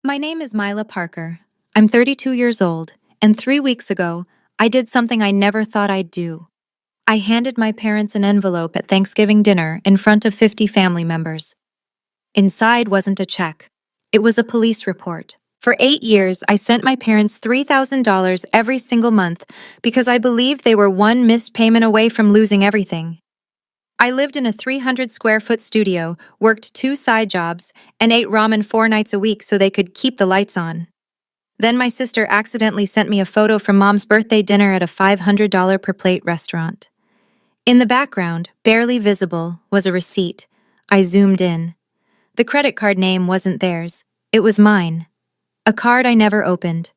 My name is Mila Parker. I'm 32 years old, and 3 weeks ago, I did something I never thought I'd do. I handed my parents an envelope at Thanksgiving dinner in front of 50 family members. Inside wasn't a check, it was a police report. For 8 years, I sent my parents $3,000 every single month because I believed they were one missed payment away from losing everything. I lived in a 300 square foot studio, worked 2 side jobs, and ate ramen 4 nights a week so they could keep the lights on. Then my sister accidentally sent me a photo from Mom's birthday dinner at a $500 per plate restaurant. In the background, barely visible, was a receipt. I zoomed in. The credit card name wasn't theirs. It was mine. A card I never opened.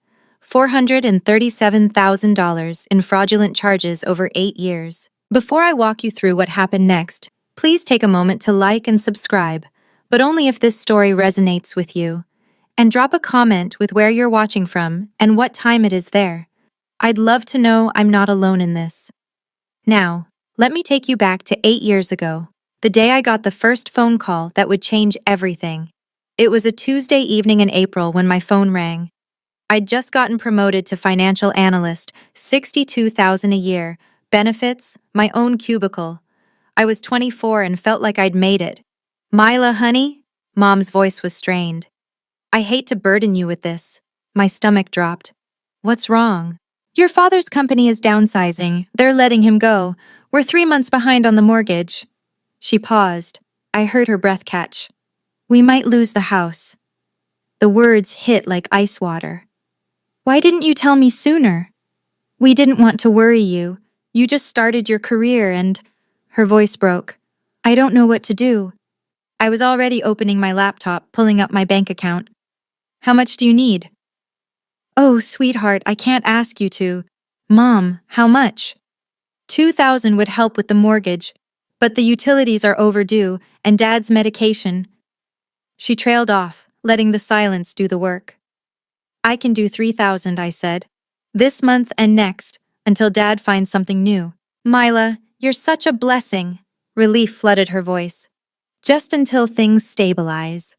$437,000 in fraudulent charges over 8 years. Before I walk you through what happened next, please take a moment to like and subscribe, but only if this story resonates with you. And drop a comment with where you're watching from and what time it is there. I'd love to know I'm not alone in this. Now, let me take you back to 8 years ago, the day I got the first phone call that would change everything. It was a Tuesday evening in April when my phone rang. I'd just gotten promoted to financial analyst, $62,000 a year, benefits, my own cubicle. I was 24 and felt like I'd made it. Mila, honey? Mom's voice was strained. I hate to burden you with this. My stomach dropped. What's wrong? Your father's company is downsizing. They're letting him go. We're 3 months behind on the mortgage. She paused. I heard her breath catch. We might lose the house. The words hit like ice water. Why didn't you tell me sooner? We didn't want to worry you. You just started your career and… Her voice broke. I don't know what to do. I was already opening my laptop, pulling up my bank account. How much do you need? Oh, sweetheart, I can't ask you to. Mom, how much? 2,000 would help with the mortgage, but the utilities are overdue and Dad's medication. She trailed off, letting the silence do the work. I can do 3,000, I said. This month and next, until Dad finds something new. Mila, you're such a blessing. Relief flooded her voice. Just until things stabilize.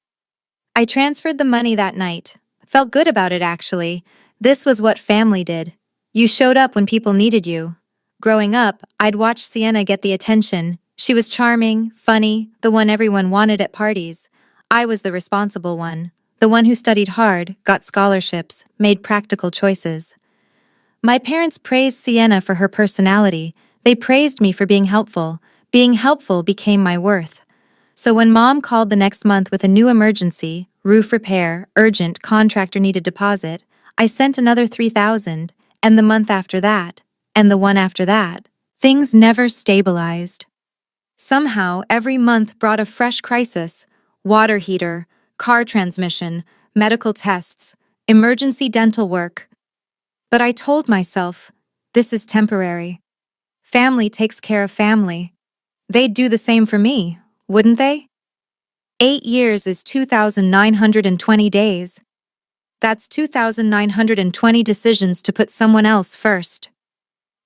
I transferred the money that night. Felt good about it, actually. This was what family did. You showed up when people needed you. Growing up, I'd watched Sienna get the attention. She was charming, funny, the one everyone wanted at parties. I was the responsible one, the one who studied hard, got scholarships, made practical choices. My parents praised Sienna for her personality. They praised me for being helpful. Being helpful became my worth. So when Mom called the next month with a new emergency, roof repair, urgent, contractor needed deposit, I sent another 3,000, and the month after that, and the one after that. Things never stabilized. Somehow, every month brought a fresh crisis: water heater, car transmission, medical tests, emergency dental work. But I told myself, this is temporary. Family takes care of family. They'd do the same for me, wouldn't they? 8 years is 2,920 days. That's 2,920 decisions to put someone else first.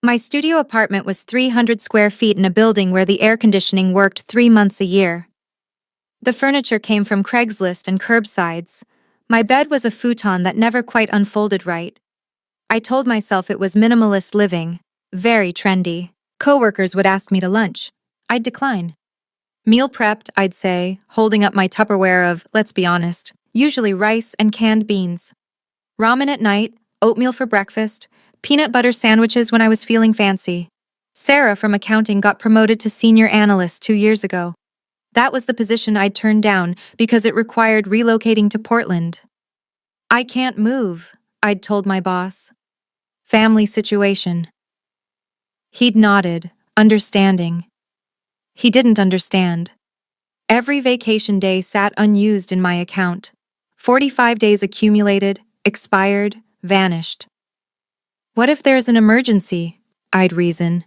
My studio apartment was 300 square feet in a building where the air conditioning worked 3 months a year. The furniture came from Craigslist and curbsides. My bed was a futon that never quite unfolded right. I told myself it was minimalist living, very trendy. Coworkers would ask me to lunch. I'd decline. Meal prepped, I'd say, holding up my Tupperware of, let's be honest, usually rice and canned beans. Ramen at night, oatmeal for breakfast, peanut butter sandwiches when I was feeling fancy. Sarah from accounting got promoted to senior analyst 2 years ago. That was the position I'd turned down because it required relocating to Portland. I can't move, I'd told my boss. Family situation. He'd nodded, understanding. He didn't understand. Every vacation day sat unused in my account. 45 days accumulated, expired, vanished. What if there's an emergency? I'd reason.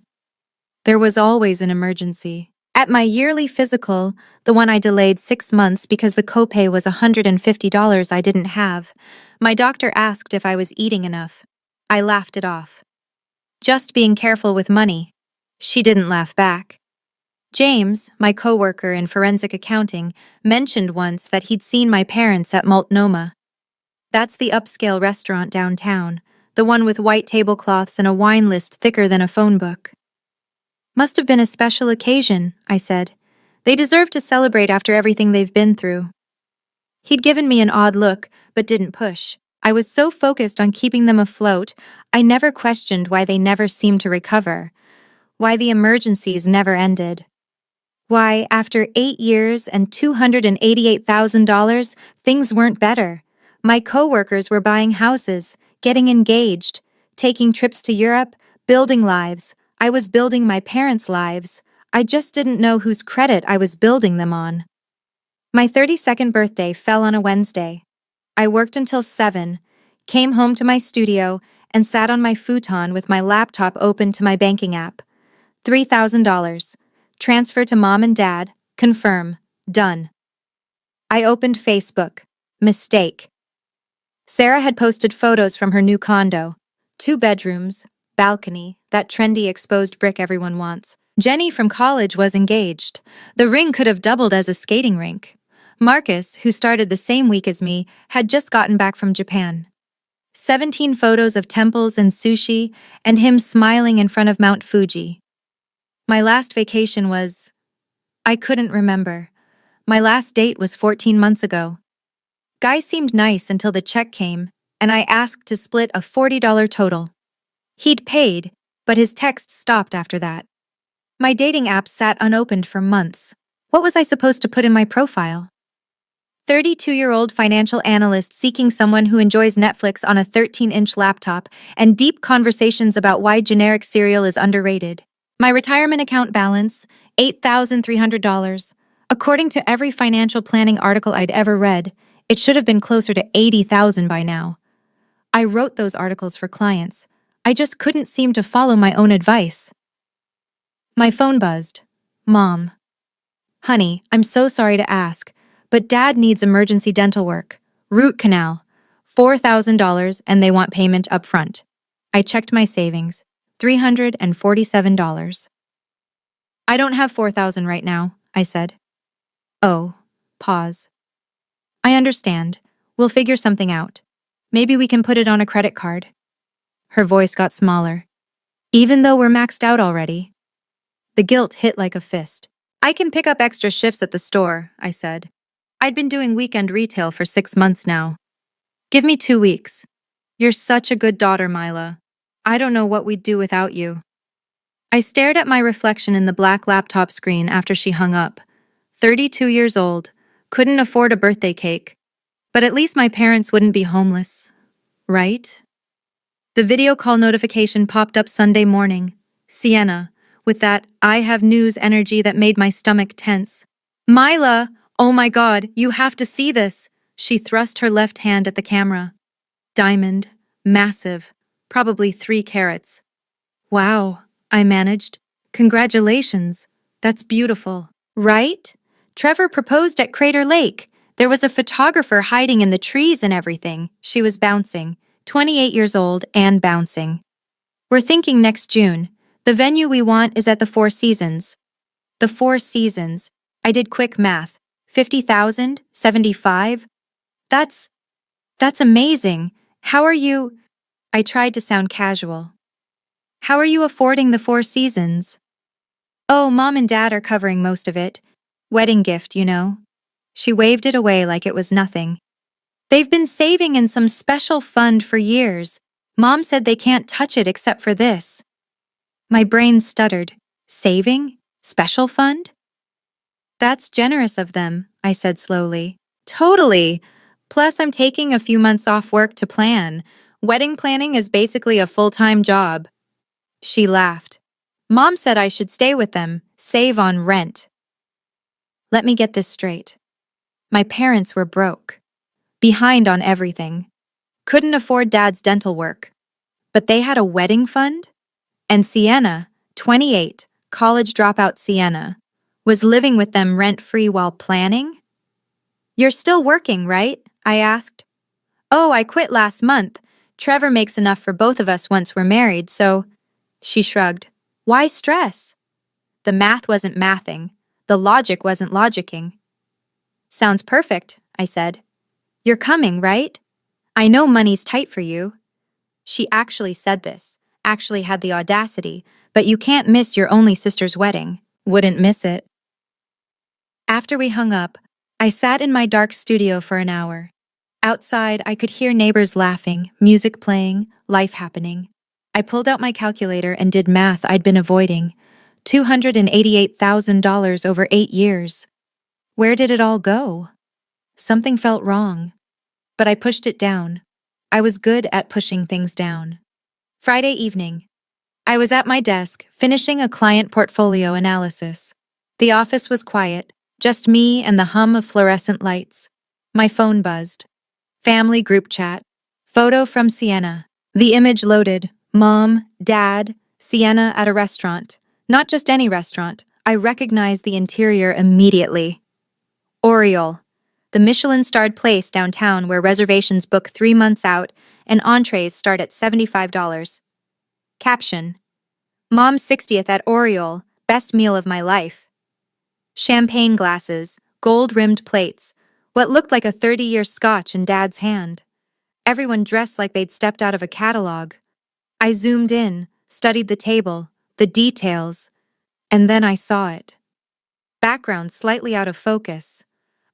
There was always an emergency. At my yearly physical, the one I delayed 6 months because the copay was $150 I didn't have, my doctor asked if I was eating enough. I laughed it off. Just being careful with money. She didn't laugh back. James, my coworker in forensic accounting, mentioned once that he'd seen my parents at Multnomah. That's the upscale restaurant downtown, the one with white tablecloths and a wine list thicker than a phone book. Must have been a special occasion, I said. They deserve to celebrate after everything they've been through. He'd given me an odd look, but didn't push. I was so focused on keeping them afloat, I never questioned why they never seemed to recover, why the emergencies never ended. Why, after 8 years and $288,000, things weren't better. My coworkers were buying houses, getting engaged, taking trips to Europe, building lives. I was building my parents' lives. I just didn't know whose credit I was building them on. My 32nd birthday fell on a Wednesday. I worked until 7, came home to my studio, and sat on my futon with my laptop open to my banking app. $3,000. Transfer to mom and dad. Confirm. Done. I opened Facebook. Mistake. Sarah had posted photos from her new condo. 2 bedrooms, balcony, that trendy exposed brick everyone wants. Jenny from college was engaged. The ring could have doubled as a skating rink. Marcus, who started the same week as me, had just gotten back from Japan. 17 photos of temples and sushi, and him smiling in front of Mount Fuji. My last vacation was... I couldn't remember. My last date was 14 months ago. Guy seemed nice until the check came, and I asked to split a $40 total. He'd paid, but his texts stopped after that. My dating app sat unopened for months. What was I supposed to put in my profile? 32-year-old financial analyst seeking someone who enjoys Netflix on a 13-inch laptop and deep conversations about why generic cereal is underrated. My retirement account balance, $8,300. According to every financial planning article I'd ever read, it should have been closer to $80,000 by now. I wrote those articles for clients. I just couldn't seem to follow my own advice. My phone buzzed. Mom. Honey, I'm so sorry to ask, but Dad needs emergency dental work. Root canal. $4,000 and they want payment up front. I checked my savings. $347. I don't have $4,000 right now, I said. Oh, pause. I understand. We'll figure something out. Maybe we can put it on a credit card. Her voice got smaller. Even though we're maxed out already. The guilt hit like a fist. I can pick up extra shifts at the store, I said. I'd been doing weekend retail for 6 months now. Give me 2 weeks. You're such a good daughter, Mila. I don't know what we'd do without you. I stared at my reflection in the black laptop screen after she hung up. 32 years old, couldn't afford a birthday cake. But at least my parents wouldn't be homeless. Right? The video call notification popped up Sunday morning. Sienna, with that I have news energy that made my stomach tense. Mila, oh my God, you have to see this. She thrust her left hand at the camera. Diamond, massive, probably 3 carats. Wow, I managed. Congratulations. That's beautiful. Right? Trevor proposed at Crater Lake. There was a photographer hiding in the trees and everything. She was bouncing. 28 years old and bouncing. We're thinking next June. The venue we want is at the Four Seasons. The Four Seasons. I did quick math. 50,000? 75? That's amazing. How are you? I tried to sound casual. How are you affording the Four Seasons? Oh, Mom and Dad are covering most of it. Wedding gift, you know. She waved it away like it was nothing. They've been saving in some special fund for years. Mom said they can't touch it except for this. My brain stuttered. Saving? Special fund? That's generous of them, I said slowly. Totally. Plus, I'm taking a few months off work to plan. Wedding planning is basically a full-time job. She laughed. Mom said I should stay with them, save on rent. Let me get this straight. My parents were broke. Behind on everything. Couldn't afford Dad's dental work. But they had a wedding fund? And Sienna, 28, college dropout Sienna, was living with them rent-free while planning? You're still working, right? I asked. Oh, I quit last month. Trevor makes enough for both of us once we're married, so... She shrugged. Why stress? The math wasn't mathing. The logic wasn't logicking. Sounds perfect, I said. You're coming, right? I know money's tight for you. She actually said this, actually had the audacity, but you can't miss your only sister's wedding. Wouldn't miss it. After we hung up, I sat in my dark studio for an hour. Outside, I could hear neighbors laughing, music playing, life happening. I pulled out my calculator and did math I'd been avoiding. $288,000 over 8 years. Where did it all go? Something felt wrong. But I pushed it down. I was good at pushing things down. Friday evening. I was at my desk, finishing a client portfolio analysis. The office was quiet, just me and the hum of fluorescent lights. My phone buzzed. Family group chat. Photo from Sienna. The image loaded. Mom, Dad, Sienna at a restaurant. Not just any restaurant. I recognized the interior immediately. Oriole, the Michelin-starred place downtown where reservations book 3 months out and entrees start at $75. Caption: Mom's 60th at Oriole, best meal of my life. Champagne glasses, gold-rimmed plates, what looked like a 30-year scotch in Dad's hand. Everyone dressed like they'd stepped out of a catalog. I zoomed in, studied the table, the details, and then I saw it. Background slightly out of focus.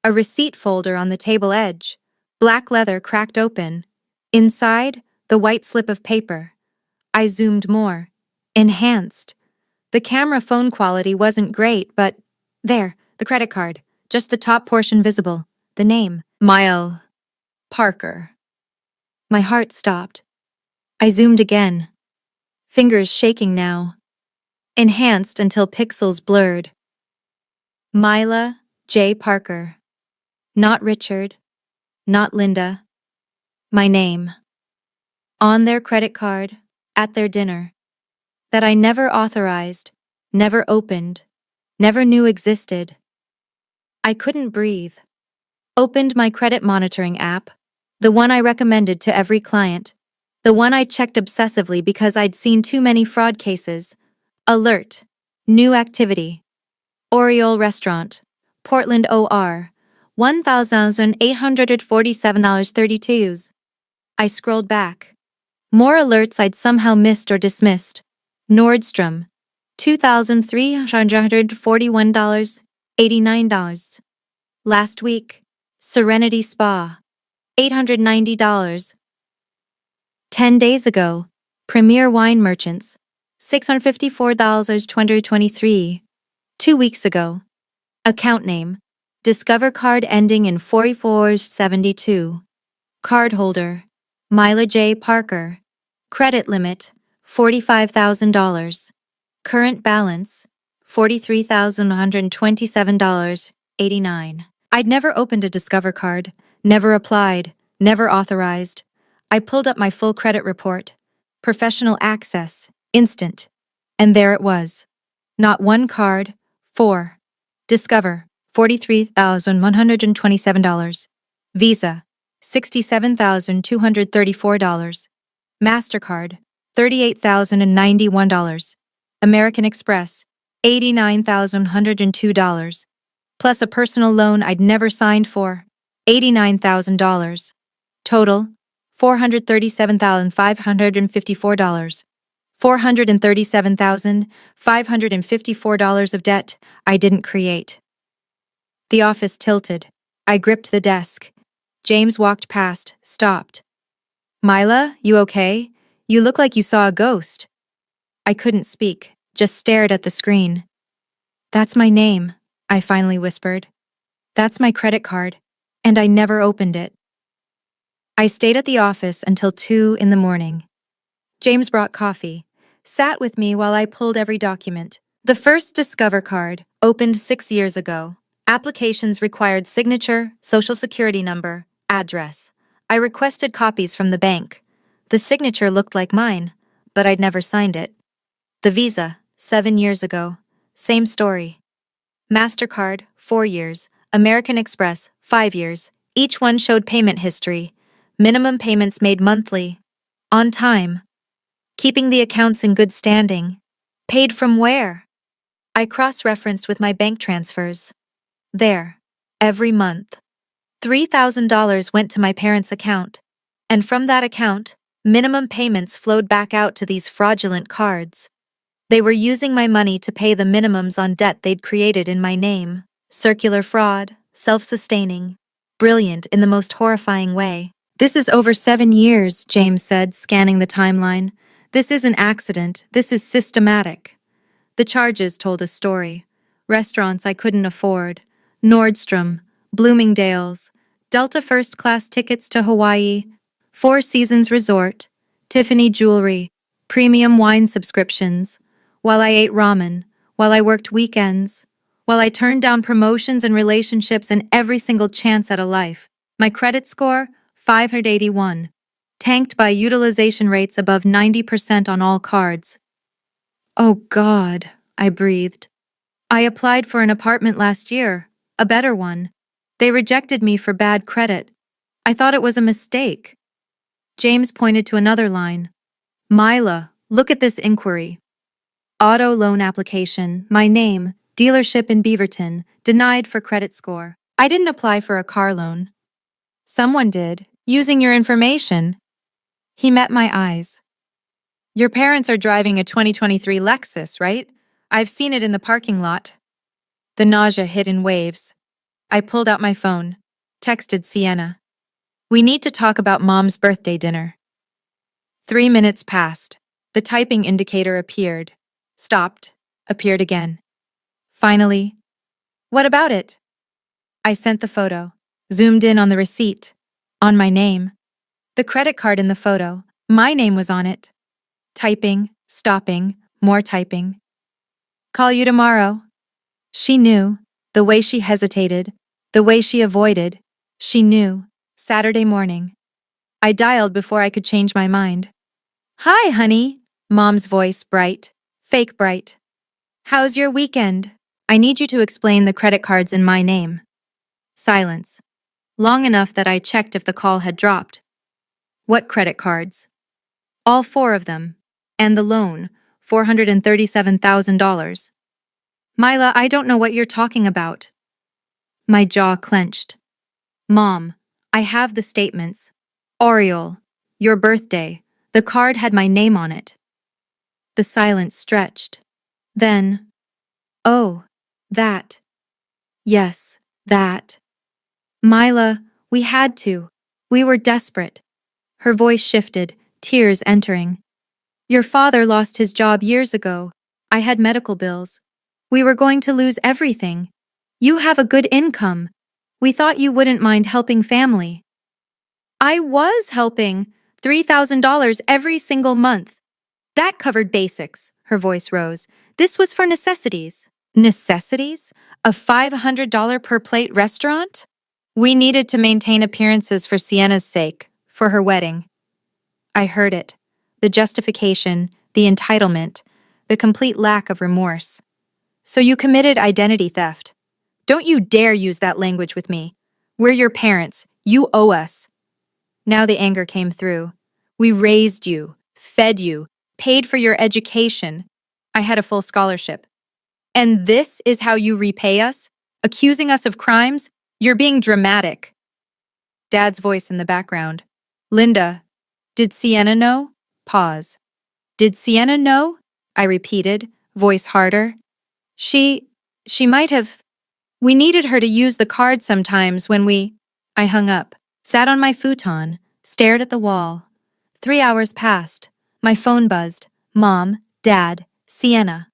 A receipt folder on the table edge. Black leather cracked open. Inside, the white slip of paper. I zoomed more. Enhanced. The camera phone quality wasn't great, but there, the credit card. Just the top portion visible. The name. Myle Parker. My heart stopped. I zoomed again. Fingers shaking now. Enhanced until pixels blurred. Myla J. Parker. Not Richard. Not Linda. My name. On their credit card. At their dinner. That I never authorized. Never opened. Never knew existed. I couldn't breathe. Opened my credit monitoring app. The one I recommended to every client. The one I checked obsessively because I'd seen too many fraud cases. Alert. New activity. Oriole Restaurant. Portland OR. $1,847.32. I scrolled back. More alerts I'd somehow missed or dismissed. Nordstrom. $2,341.89. Last week. Serenity Spa. $890. 10 days ago. Premier Wine Merchants. $654 2023. 2 weeks ago. Account name. Discover card ending in 4472. Cardholder. Myla J. Parker. Credit limit. $45,000. Current balance. $43,127.89. I'd never opened a Discover card, never applied, never authorized. I pulled up my full credit report. Professional access. Instant. And there it was. Not one card. 4. Discover. $43,127. Visa. $67,234. MasterCard. $38,091. American Express. $89,102. Plus a personal loan I'd never signed for. $89,000. Total. $437,554. $437,554 of debt I didn't create. The office tilted. I gripped the desk. James walked past, stopped. Myla, you okay? You look like you saw a ghost. I couldn't speak, just stared at the screen. That's my name, I finally whispered. That's my credit card, and I never opened it. I stayed at the office until 2 in the morning. James brought coffee, sat with me while I pulled every document. The first Discover card, opened 6 years ago. Applications required signature, social security number, address. I requested copies from the bank. The signature looked like mine, but I'd never signed it. The Visa, 7 years ago. Same story. MasterCard, 4 years. American Express, 5 years. Each one showed payment history. Minimum payments made monthly. On time. Keeping the accounts in good standing. Paid from where? I cross-referenced with my bank transfers. There. Every month. $3,000 went to my parents' account. And from that account, minimum payments flowed back out to these fraudulent cards. They were using my money to pay the minimums on debt they'd created in my name. Circular fraud, self-sustaining, brilliant in the most horrifying way. This is over 7 years, James said, scanning the timeline. This isn't accident, this is systematic. The charges told a story. Restaurants I couldn't afford, Nordstrom, Bloomingdale's, Delta first-class tickets to Hawaii, Four Seasons Resort, Tiffany jewelry, premium wine subscriptions, while I ate ramen, while I worked weekends, while I turned down promotions and relationships and every single chance at a life. My credit score, 581, tanked by utilization rates above 90% on all cards. Oh God, I breathed. I applied for an apartment last year, a better one. They rejected me for bad credit. I thought it was a mistake. James pointed to another line. Myla, look at this inquiry. Auto loan application, my name, dealership in Beaverton, denied for credit score. I didn't apply for a car loan. Someone did, using your information. He met my eyes. Your parents are driving a 2023 Lexus, right? I've seen it in the parking lot. The nausea hit in waves. I pulled out my phone, texted Sienna. We need to talk about Mom's birthday dinner. 3 minutes passed. The typing indicator appeared, stopped, appeared again. Finally, what about it? I sent the photo, zoomed in on the receipt, on my name. The credit card in the photo, my name was on it. Typing, stopping, more typing. Call you tomorrow. She knew, the way she hesitated, the way she avoided, she knew. Saturday morning. I dialed before I could change my mind. Hi, honey, Mom's voice bright, fake bright. How's your weekend? I need you to explain the credit cards in my name. Silence. Long enough that I checked if the call had dropped. What credit cards? All 4 of them. And the loan, $437,000. Myla, I don't know what you're talking about. My jaw clenched. Mom, I have the statements. Oriole, your birthday. The card had my name on it. The silence stretched. Then, oh, that. Yes, that. Myla, we had to. We were desperate. Her voice shifted, tears entering. Your father lost his job years ago. I had medical bills. We were going to lose everything. You have a good income. We thought you wouldn't mind helping family. I was helping. $3,000 every single month. That covered basics, her voice rose. This was for necessities. Necessities? A $500 per plate restaurant? We needed to maintain appearances for Sienna's sake, for her wedding. I heard it. The justification, the entitlement, the complete lack of remorse. So you committed identity theft. Don't you dare use that language with me. We're your parents. You owe us. Now the anger came through. We raised you, fed you, paid for your education. I had a full scholarship. And this is how you repay us? Accusing us of crimes? You're being dramatic. Dad's voice in the background. Linda, did Sienna know? Pause. Did Sienna know? I repeated, voice harder. She might have. We needed her to use the card sometimes when we. I hung up, sat on my futon, stared at the wall. 3 hours passed. My phone buzzed. Mom, Dad, Sienna.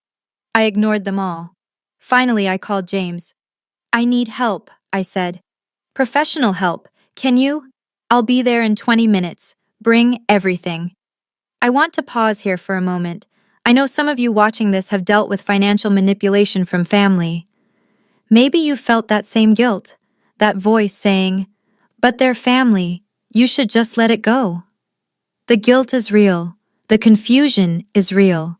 I ignored them all. Finally, I called James. I need help, I said. Professional help. Can you? I'll be there in 20 minutes. Bring everything. I want to pause here for a moment. I know some of you watching this have dealt with financial manipulation from family. Maybe you felt that same guilt, that voice saying, but they're family, you should just let it go. The guilt is real. The confusion is real.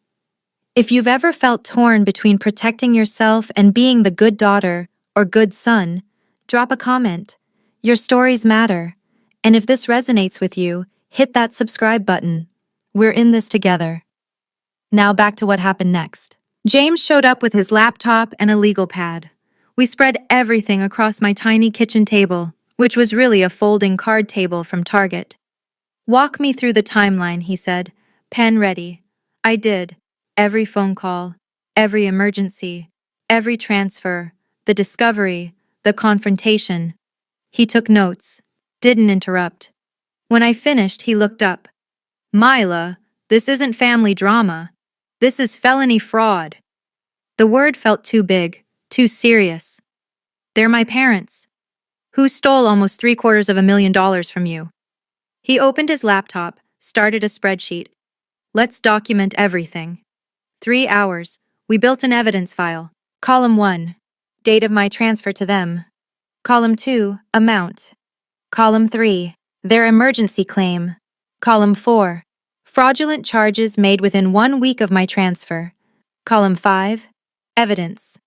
If you've ever felt torn between protecting yourself and being the good daughter or good son, drop a comment. Your stories matter. And if this resonates with you, hit that subscribe button. We're in this together. Now back to what happened next. James showed up with his laptop and a legal pad. We spread everything across my tiny kitchen table, which was really a folding card table from Target. Walk me through the timeline, he said. Pen ready. I did. Every phone call, every emergency, every transfer, the discovery, the confrontation. He took notes, didn't interrupt. When I finished, he looked up. Myla, this isn't family drama. This is felony fraud. The word felt too big, too serious. They're my parents. Who stole almost $750,000 from you? He opened his laptop, started a spreadsheet. Let's document everything. 3 hours. We built an evidence file. Column 1. Date of my transfer to them. Column 2. Amount. Column 3. Their emergency claim. Column 4. Fraudulent charges made within 1 week of my transfer. Column 5. Evidence.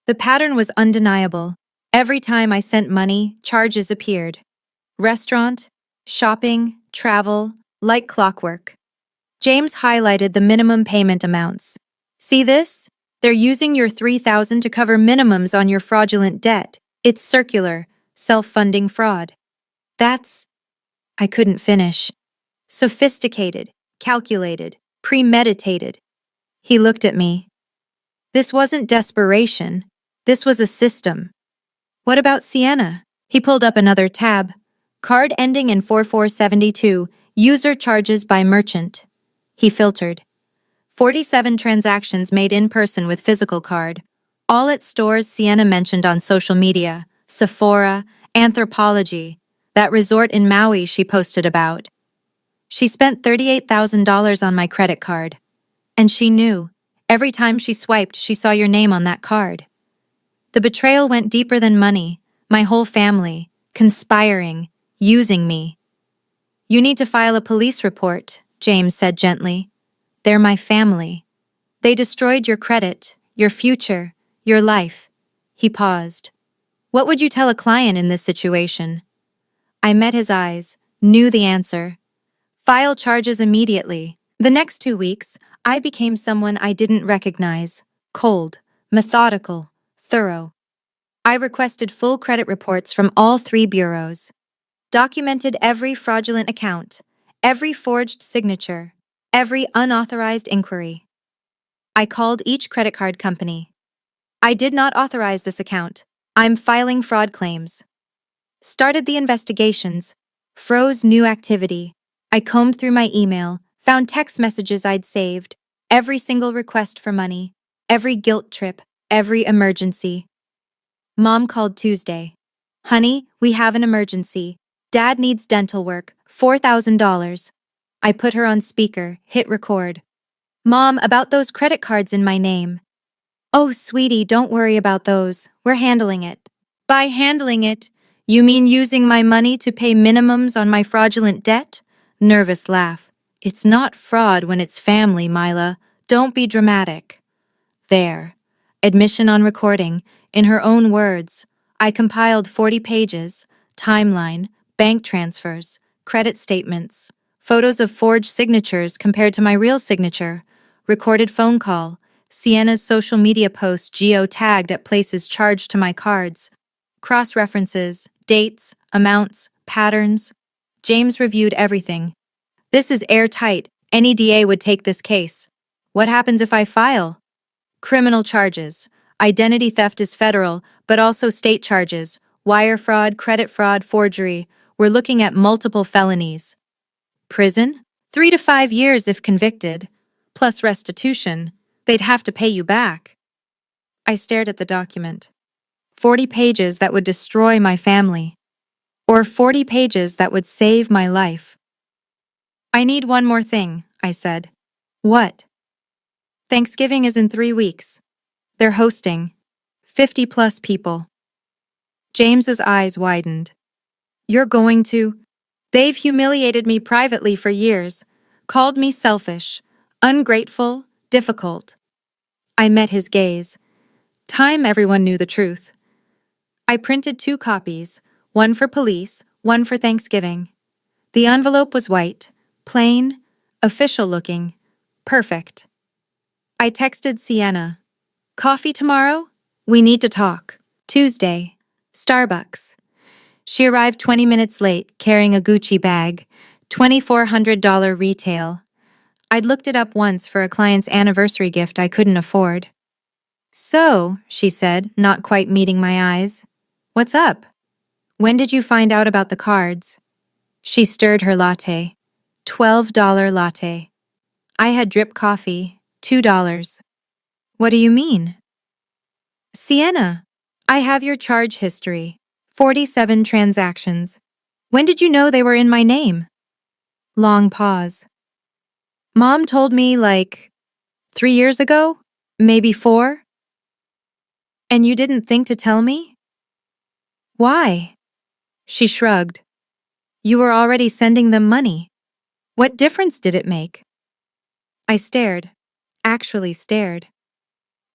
The pattern was undeniable. Every time I sent money, charges appeared. Restaurant, shopping, travel, like clockwork. James highlighted the minimum payment amounts. See this? They're using your $3,000 to cover minimums on your fraudulent debt. It's circular, self-funding fraud. I couldn't finish. Sophisticated, calculated, premeditated. He looked at me. This wasn't desperation. This was a system. What about Sienna? He pulled up another tab. Card ending in 4472, user charges by merchant. He filtered. 47 transactions made in person with physical card. All at stores Sienna mentioned on social media, Sephora, Anthropology, that resort in Maui she posted about. She spent $38,000 on my credit card. And she knew. Every time she swiped, she saw your name on that card. The betrayal went deeper than money. My whole family, conspiring, using me. You need to file a police report, James said gently. They're my family. They destroyed your credit, your future, your life. He paused. What would you tell a client in this situation? I met his eyes, knew the answer. File charges immediately. The next 2 weeks, I became someone I didn't recognize. Cold, methodical, thorough. I requested full credit reports from all 3 bureaus. Documented every fraudulent account, every forged signature, every unauthorized inquiry. I called each credit card company. I did not authorize this account. I'm filing fraud claims. Started the investigations. Froze new activity. I combed through my email, found text messages I'd saved, every single request for money, every guilt trip, every emergency. Mom called Tuesday. Honey, we have an emergency. Dad needs dental work, $4,000. I put her on speaker, hit record. Mom, about those credit cards in my name. Oh, sweetie, don't worry about those. We're handling it. By handling it, you mean using my money to pay minimums on my fraudulent debt? Nervous laugh. It's not fraud when it's family, Myla. Don't be dramatic. There. Admission on recording. In her own words, I compiled 40 pages, timeline, bank transfers, credit statements, photos of forged signatures compared to my real signature, recorded phone call, Sienna's social media post geo-tagged at places charged to my cards, cross-references, dates, amounts, patterns. James reviewed everything. This is airtight. Any DA would take this case. What happens if I file? Criminal charges. Identity theft is federal, but also state charges. Wire fraud, credit fraud, forgery. We're looking at multiple felonies. Prison? 3 to 5 years if convicted. Plus restitution. They'd have to pay you back. I stared at the document. 40 pages that would destroy my family. Or 40 pages that would save my life. I need one more thing, I said. What? Thanksgiving is in 3 weeks. They're hosting. 50+ people. James's eyes widened. You're going to? They've humiliated me privately for years, called me selfish, ungrateful, difficult. I met his gaze. Time everyone knew the truth. I printed 2 copies, one for police, one for Thanksgiving. The envelope was white, plain, official-looking, perfect. I texted Sienna. Coffee tomorrow? We need to talk. Tuesday. Starbucks. She arrived 20 minutes late, carrying a Gucci bag. $2,400 retail. I'd looked it up once for a client's anniversary gift I couldn't afford. So, she said, not quite meeting my eyes. What's up? When did you find out about the cards? She stirred her latte. $12 latte. I had drip coffee, $2. What do you mean? Sienna, I have your charge history. 47 transactions. When did you know they were in my name? Long pause. Mom told me, 3 years ago? Maybe 4? And you didn't think to tell me? Why? She shrugged. You were already sending them money. What difference did it make? I stared. Actually stared.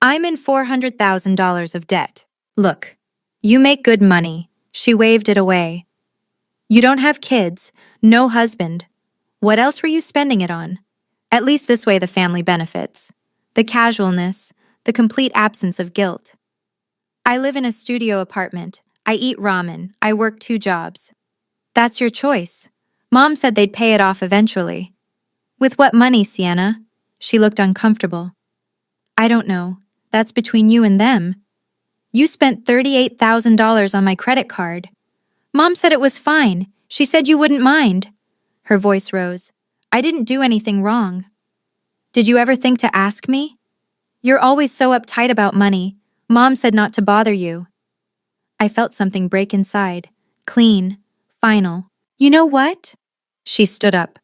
I'm in $400,000 of debt. Look, you make good money. She waved it away. You don't have kids, no husband. What else were you spending it on? At least this way the family benefits. The casualness, the complete absence of guilt. I live in a studio apartment. I eat ramen. I work 2 jobs. That's your choice. Mom said they'd pay it off eventually. With what money, Sienna? She looked uncomfortable. I don't know. That's between you and them. You spent $38,000 on my credit card. Mom said it was fine. She said you wouldn't mind. Her voice rose. I didn't do anything wrong. Did you ever think to ask me? You're always so uptight about money. Mom said not to bother you. I felt something break inside. Clean. Final. You know what? She stood up.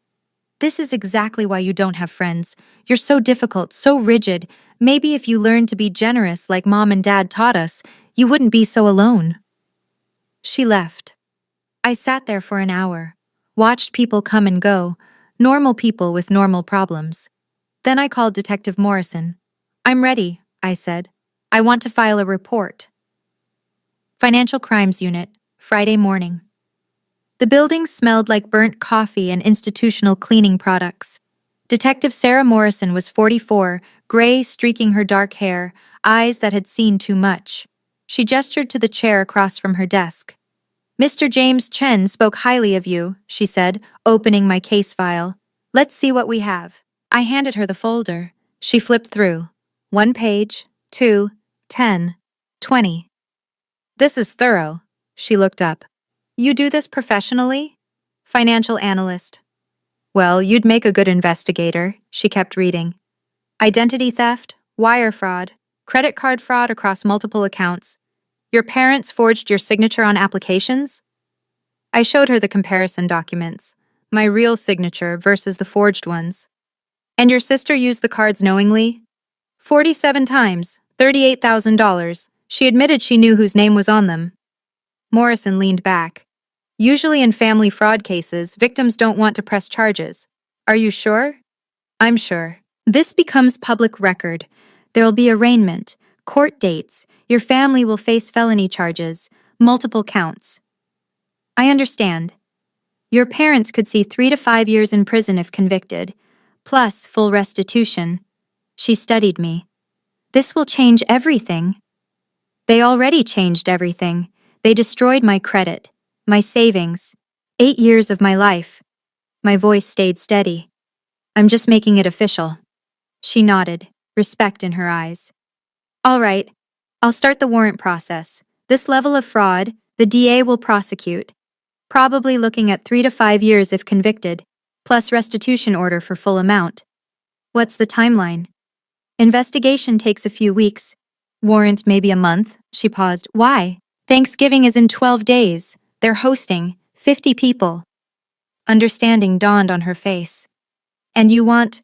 This is exactly why you don't have friends. You're so difficult, so rigid. Maybe if you learned to be generous like Mom and Dad taught us, you wouldn't be so alone. She left. I sat there for an hour, watched people come and go, normal people with normal problems. Then I called Detective Morrison. I'm ready, I said. I want to file a report. Financial Crimes Unit, Friday morning. The building smelled like burnt coffee and institutional cleaning products. Detective Sarah Morrison was 44, gray streaking her dark hair, eyes that had seen too much. She gestured to the chair across from her desk. Mr. James Chen spoke highly of you, she said, opening my case file. Let's see what we have. I handed her the folder. She flipped through. 1 page, 2, 10, 20. This is thorough. She looked up. You do this professionally? Financial analyst. Well, you'd make a good investigator, she kept reading. Identity theft, wire fraud, credit card fraud across multiple accounts. Your parents forged your signature on applications? I showed her the comparison documents, my real signature versus the forged ones. And your sister used the cards knowingly? 47 times, $38,000. She admitted she knew whose name was on them. Morrison leaned back. Usually in family fraud cases, victims don't want to press charges. Are you sure? I'm sure. This becomes public record. There'll be arraignment, court dates, your family will face felony charges, multiple counts. I understand. Your parents could see 3 to 5 years in prison if convicted, plus full restitution. She studied me. This will change everything. They already changed everything. They destroyed my credit, my savings, 8 years of my life. My voice stayed steady. I'm just making it official. She nodded, respect in her eyes. All right, I'll start the warrant process. This level of fraud, the DA will prosecute. Probably looking at 3 to 5 years if convicted, plus restitution order for full amount. What's the timeline? Investigation takes a few weeks. Warrant maybe a month. She paused. Why? Thanksgiving is in 12 days. They're hosting 50 people. Understanding dawned on her face. And you want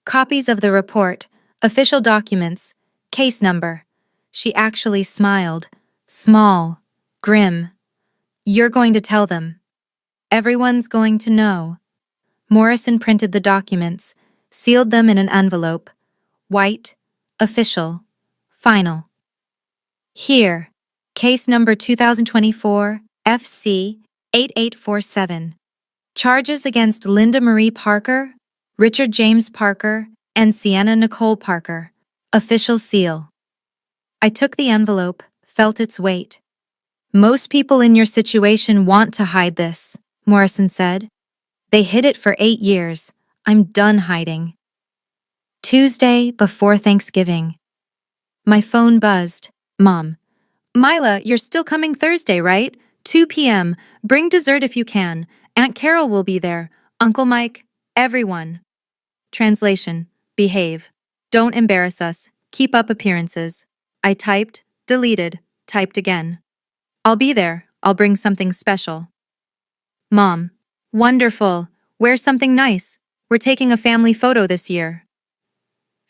copies of the report, official documents, case number. She actually smiled. Small, grim. You're going to tell them. Everyone's going to know. Morrison printed the documents, sealed them in an envelope. White, official, final. Here, case number 2024 FC 8847. Charges against Linda Marie Parker, Richard James Parker, and Sienna Nicole Parker. Official seal. I took the envelope, felt its weight. Most people in your situation want to hide this, Morrison said. They hid it for 8 years. I'm done hiding. Tuesday before Thanksgiving. My phone buzzed. Mom. Mila, you're still coming Thursday, right? 2 p.m. Bring dessert if you can. Aunt Carol will be there. Uncle Mike. Everyone. Translation. Behave. Don't embarrass us. Keep up appearances. I typed, deleted, typed again. I'll be there. I'll bring something special. Mom. Wonderful. Wear something nice. We're taking a family photo this year.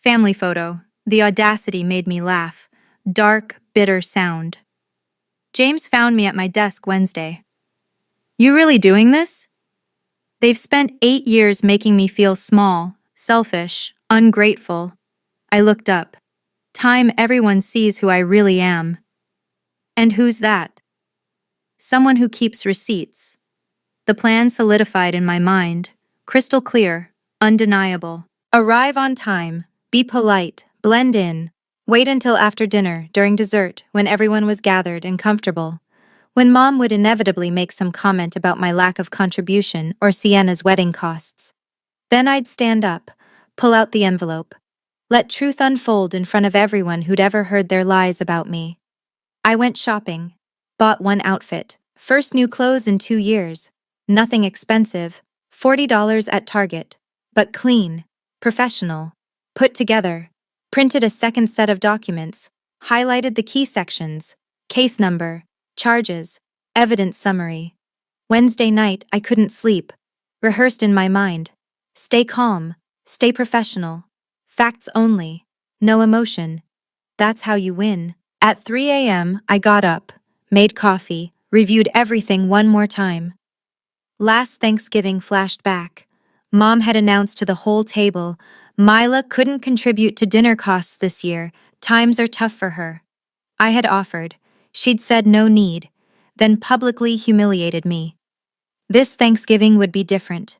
Family photo. The audacity made me laugh. Dark, bitter sound. James found me at my desk Wednesday. You really doing this? They've spent 8 years making me feel small, selfish, ungrateful. I looked up. Time everyone sees who I really am. And who's that? Someone who keeps receipts. The plan solidified in my mind, crystal clear, undeniable. Arrive on time, be polite, blend in. Wait until after dinner, during dessert, when everyone was gathered and comfortable. When Mom would inevitably make some comment about my lack of contribution or Sienna's wedding costs. Then I'd stand up, pull out the envelope, let truth unfold in front of everyone who'd ever heard their lies about me. I went shopping, bought one outfit, first new clothes in 2 years, nothing expensive, $40 at Target, but clean, professional, put together, printed a second set of documents, highlighted the key sections, case number, charges, evidence summary. Wednesday night, I couldn't sleep, rehearsed in my mind. Stay calm, stay professional, facts only, no emotion. That's how you win. At 3 a.m., I got up, made coffee, reviewed everything one more time. Last Thanksgiving flashed back. Mom had announced to the whole table, Mila couldn't contribute to dinner costs this year. Times are tough for her. I had offered. She'd said no need, then publicly humiliated me. This Thanksgiving would be different.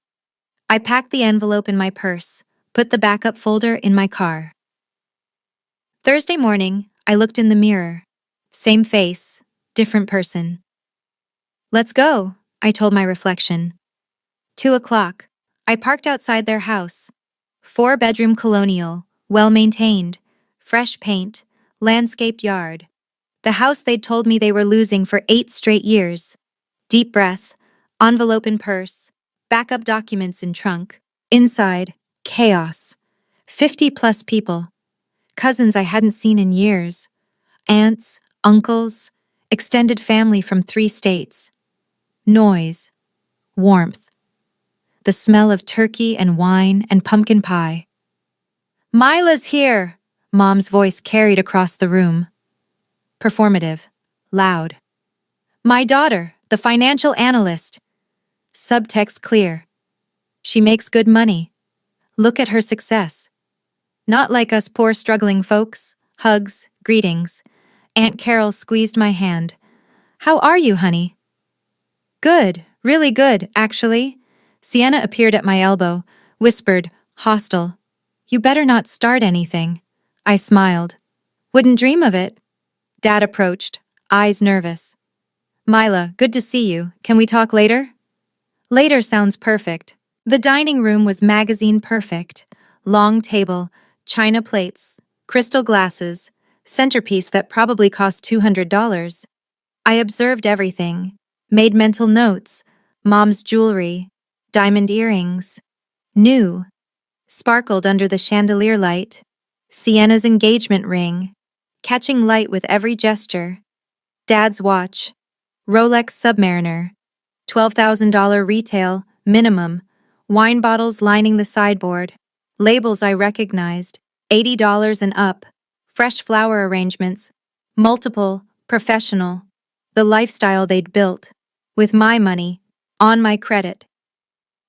I packed the envelope in my purse, put the backup folder in my car. Thursday morning, I looked in the mirror. Same face, different person. Let's go, I told my reflection. 2 o'clock. I parked outside their house. 4-bedroom colonial, well-maintained, fresh paint, landscaped yard. The house they'd told me they were losing for 8 straight years. Deep breath, envelope in purse, backup documents in trunk. Inside, chaos. 50-plus people. Cousins I hadn't seen in years. Aunts, uncles, extended family from 3 states. Noise, warmth, the smell of turkey and wine and pumpkin pie. Mila's here, Mom's voice carried across the room. Performative, loud. My daughter, the financial analyst. Subtext clear. She makes good money. Look at her success. Not like us poor struggling folks. Hugs, greetings. Aunt Carol squeezed my hand. How are you, honey? Good, really good, actually. Sienna appeared at my elbow, whispered, hostile. You better not start anything. I smiled. Wouldn't dream of it. Dad approached, eyes nervous. Mila, good to see you. Can we talk later? Later sounds perfect. The dining room was magazine perfect. Long table, china plates, crystal glasses, centerpiece that probably cost $200. I observed everything, made mental notes, Mom's jewelry, diamond earrings, new, sparkled under the chandelier light, Sienna's engagement ring, catching light with every gesture, Dad's watch, Rolex Submariner, $12,000 retail, minimum, wine bottles lining the sideboard, labels I recognized, $80 and up, fresh flower arrangements, multiple, professional, the lifestyle they'd built, with my money, on my credit.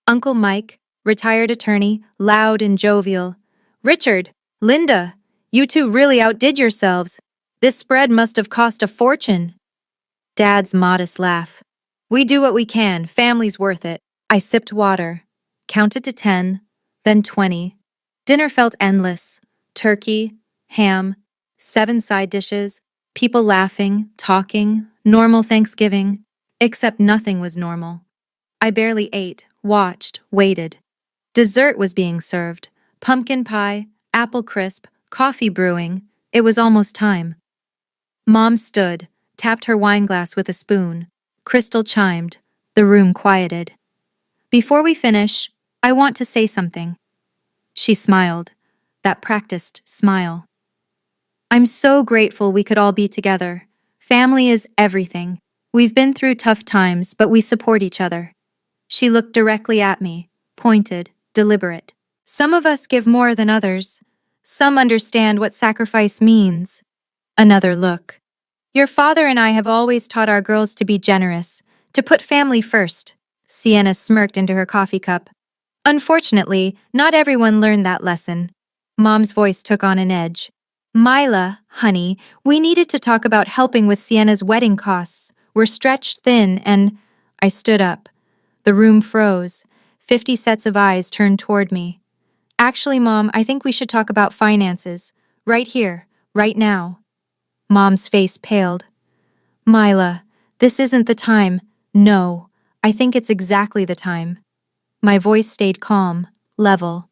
Uncle Mike, retired attorney, loud and jovial. Richard, Linda, you two really outdid yourselves. This spread must have cost a fortune. Dad's modest laugh. We do what we can, family's worth it. I sipped water, counted to 10, then 20. Dinner felt endless. Turkey, ham, 7 side dishes, people laughing, talking, normal Thanksgiving, except nothing was normal. I barely ate, watched, waited. Dessert was being served. Pumpkin pie, apple crisp, coffee brewing. It was almost time. Mom stood, tapped her wineglass with a spoon. Crystal chimed. The room quieted. Before we finish, I want to say something. She smiled. That practiced smile. I'm so grateful we could all be together. Family is everything. We've been through tough times, but we support each other. She looked directly at me, pointed, deliberate. Some of us give more than others. Some understand what sacrifice means. Another look. Your father and I have always taught our girls to be generous, to put family first. Sienna smirked into her coffee cup. Unfortunately, not everyone learned that lesson. Mom's voice took on an edge. Mila, honey, we needed to talk about helping with Sienna's wedding costs. We're stretched thin and… I stood up. The room froze. 50 sets of eyes turned toward me. Actually, Mom, I think we should talk about finances. Right here, right now. Mom's face paled. Mila, this isn't the time. No, I think it's exactly the time. My voice stayed calm, level.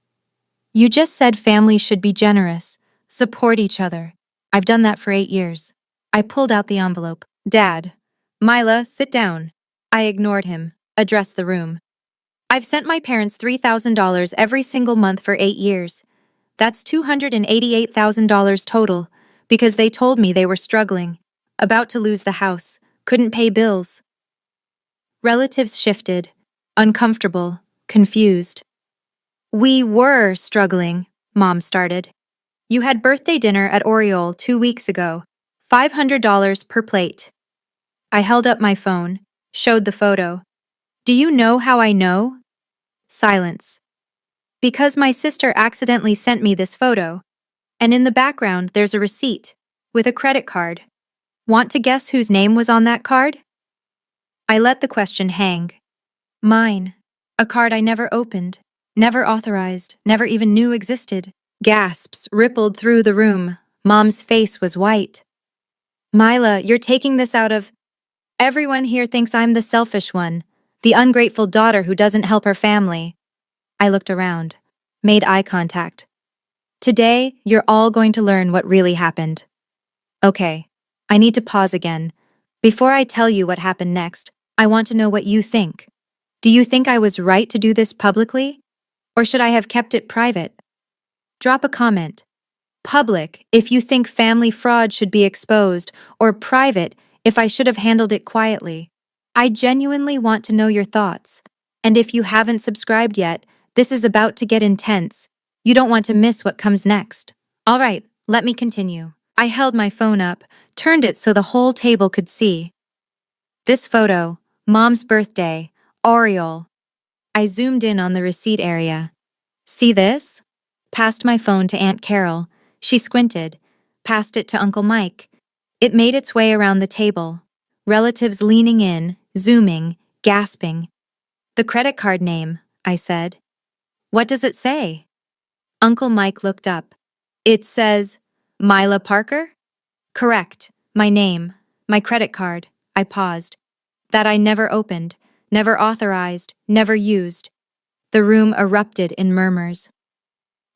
You just said families should be generous, support each other. I've done that for 8 years. I pulled out the envelope. Dad. Mila, sit down. I ignored him, addressed the room. I've sent my parents $3,000 every single month for 8 years. That's $288,000 total, because they told me they were struggling, about to lose the house, couldn't pay bills. Relatives shifted, uncomfortable, confused. We were struggling, Mom started. You had birthday dinner at Oriole 2 weeks ago, $500 per plate. I held up my phone, showed the photo. Do you know how I know? Silence. Because my sister accidentally sent me this photo, and in the background there's a receipt, with a credit card. Want to guess whose name was on that card? I let the question hang. Mine. A card I never opened, never authorized, never even knew existed. Gasps rippled through the room. Mom's face was white. Mila, you're taking this out of… Everyone here thinks I'm the selfish one, the ungrateful daughter who doesn't help her family. I looked around, made eye contact. Today, you're all going to learn what really happened. Okay, I need to pause again. Before I tell you what happened next, I want to know what you think. Do you think I was right to do this publicly? Or should I have kept it private? Drop a comment. Public if you think family fraud should be exposed, or private if I should have handled it quietly. I genuinely want to know your thoughts. And if you haven't subscribed yet, this is about to get intense. You don't want to miss what comes next. All right, let me continue. I held my phone up, turned it so the whole table could see. This photo, Mom's birthday, Oriole. I zoomed in on the receipt area. See this? Passed my phone to Aunt Carol. She squinted, passed it to Uncle Mike. It made its way around the table. Relatives leaning in, zooming, gasping. The credit card name, I said. What does it say? Uncle Mike looked up. It says, Mila Parker? Correct. My name. My credit card. I paused. That I never opened, never authorized, never used. The room erupted in murmurs.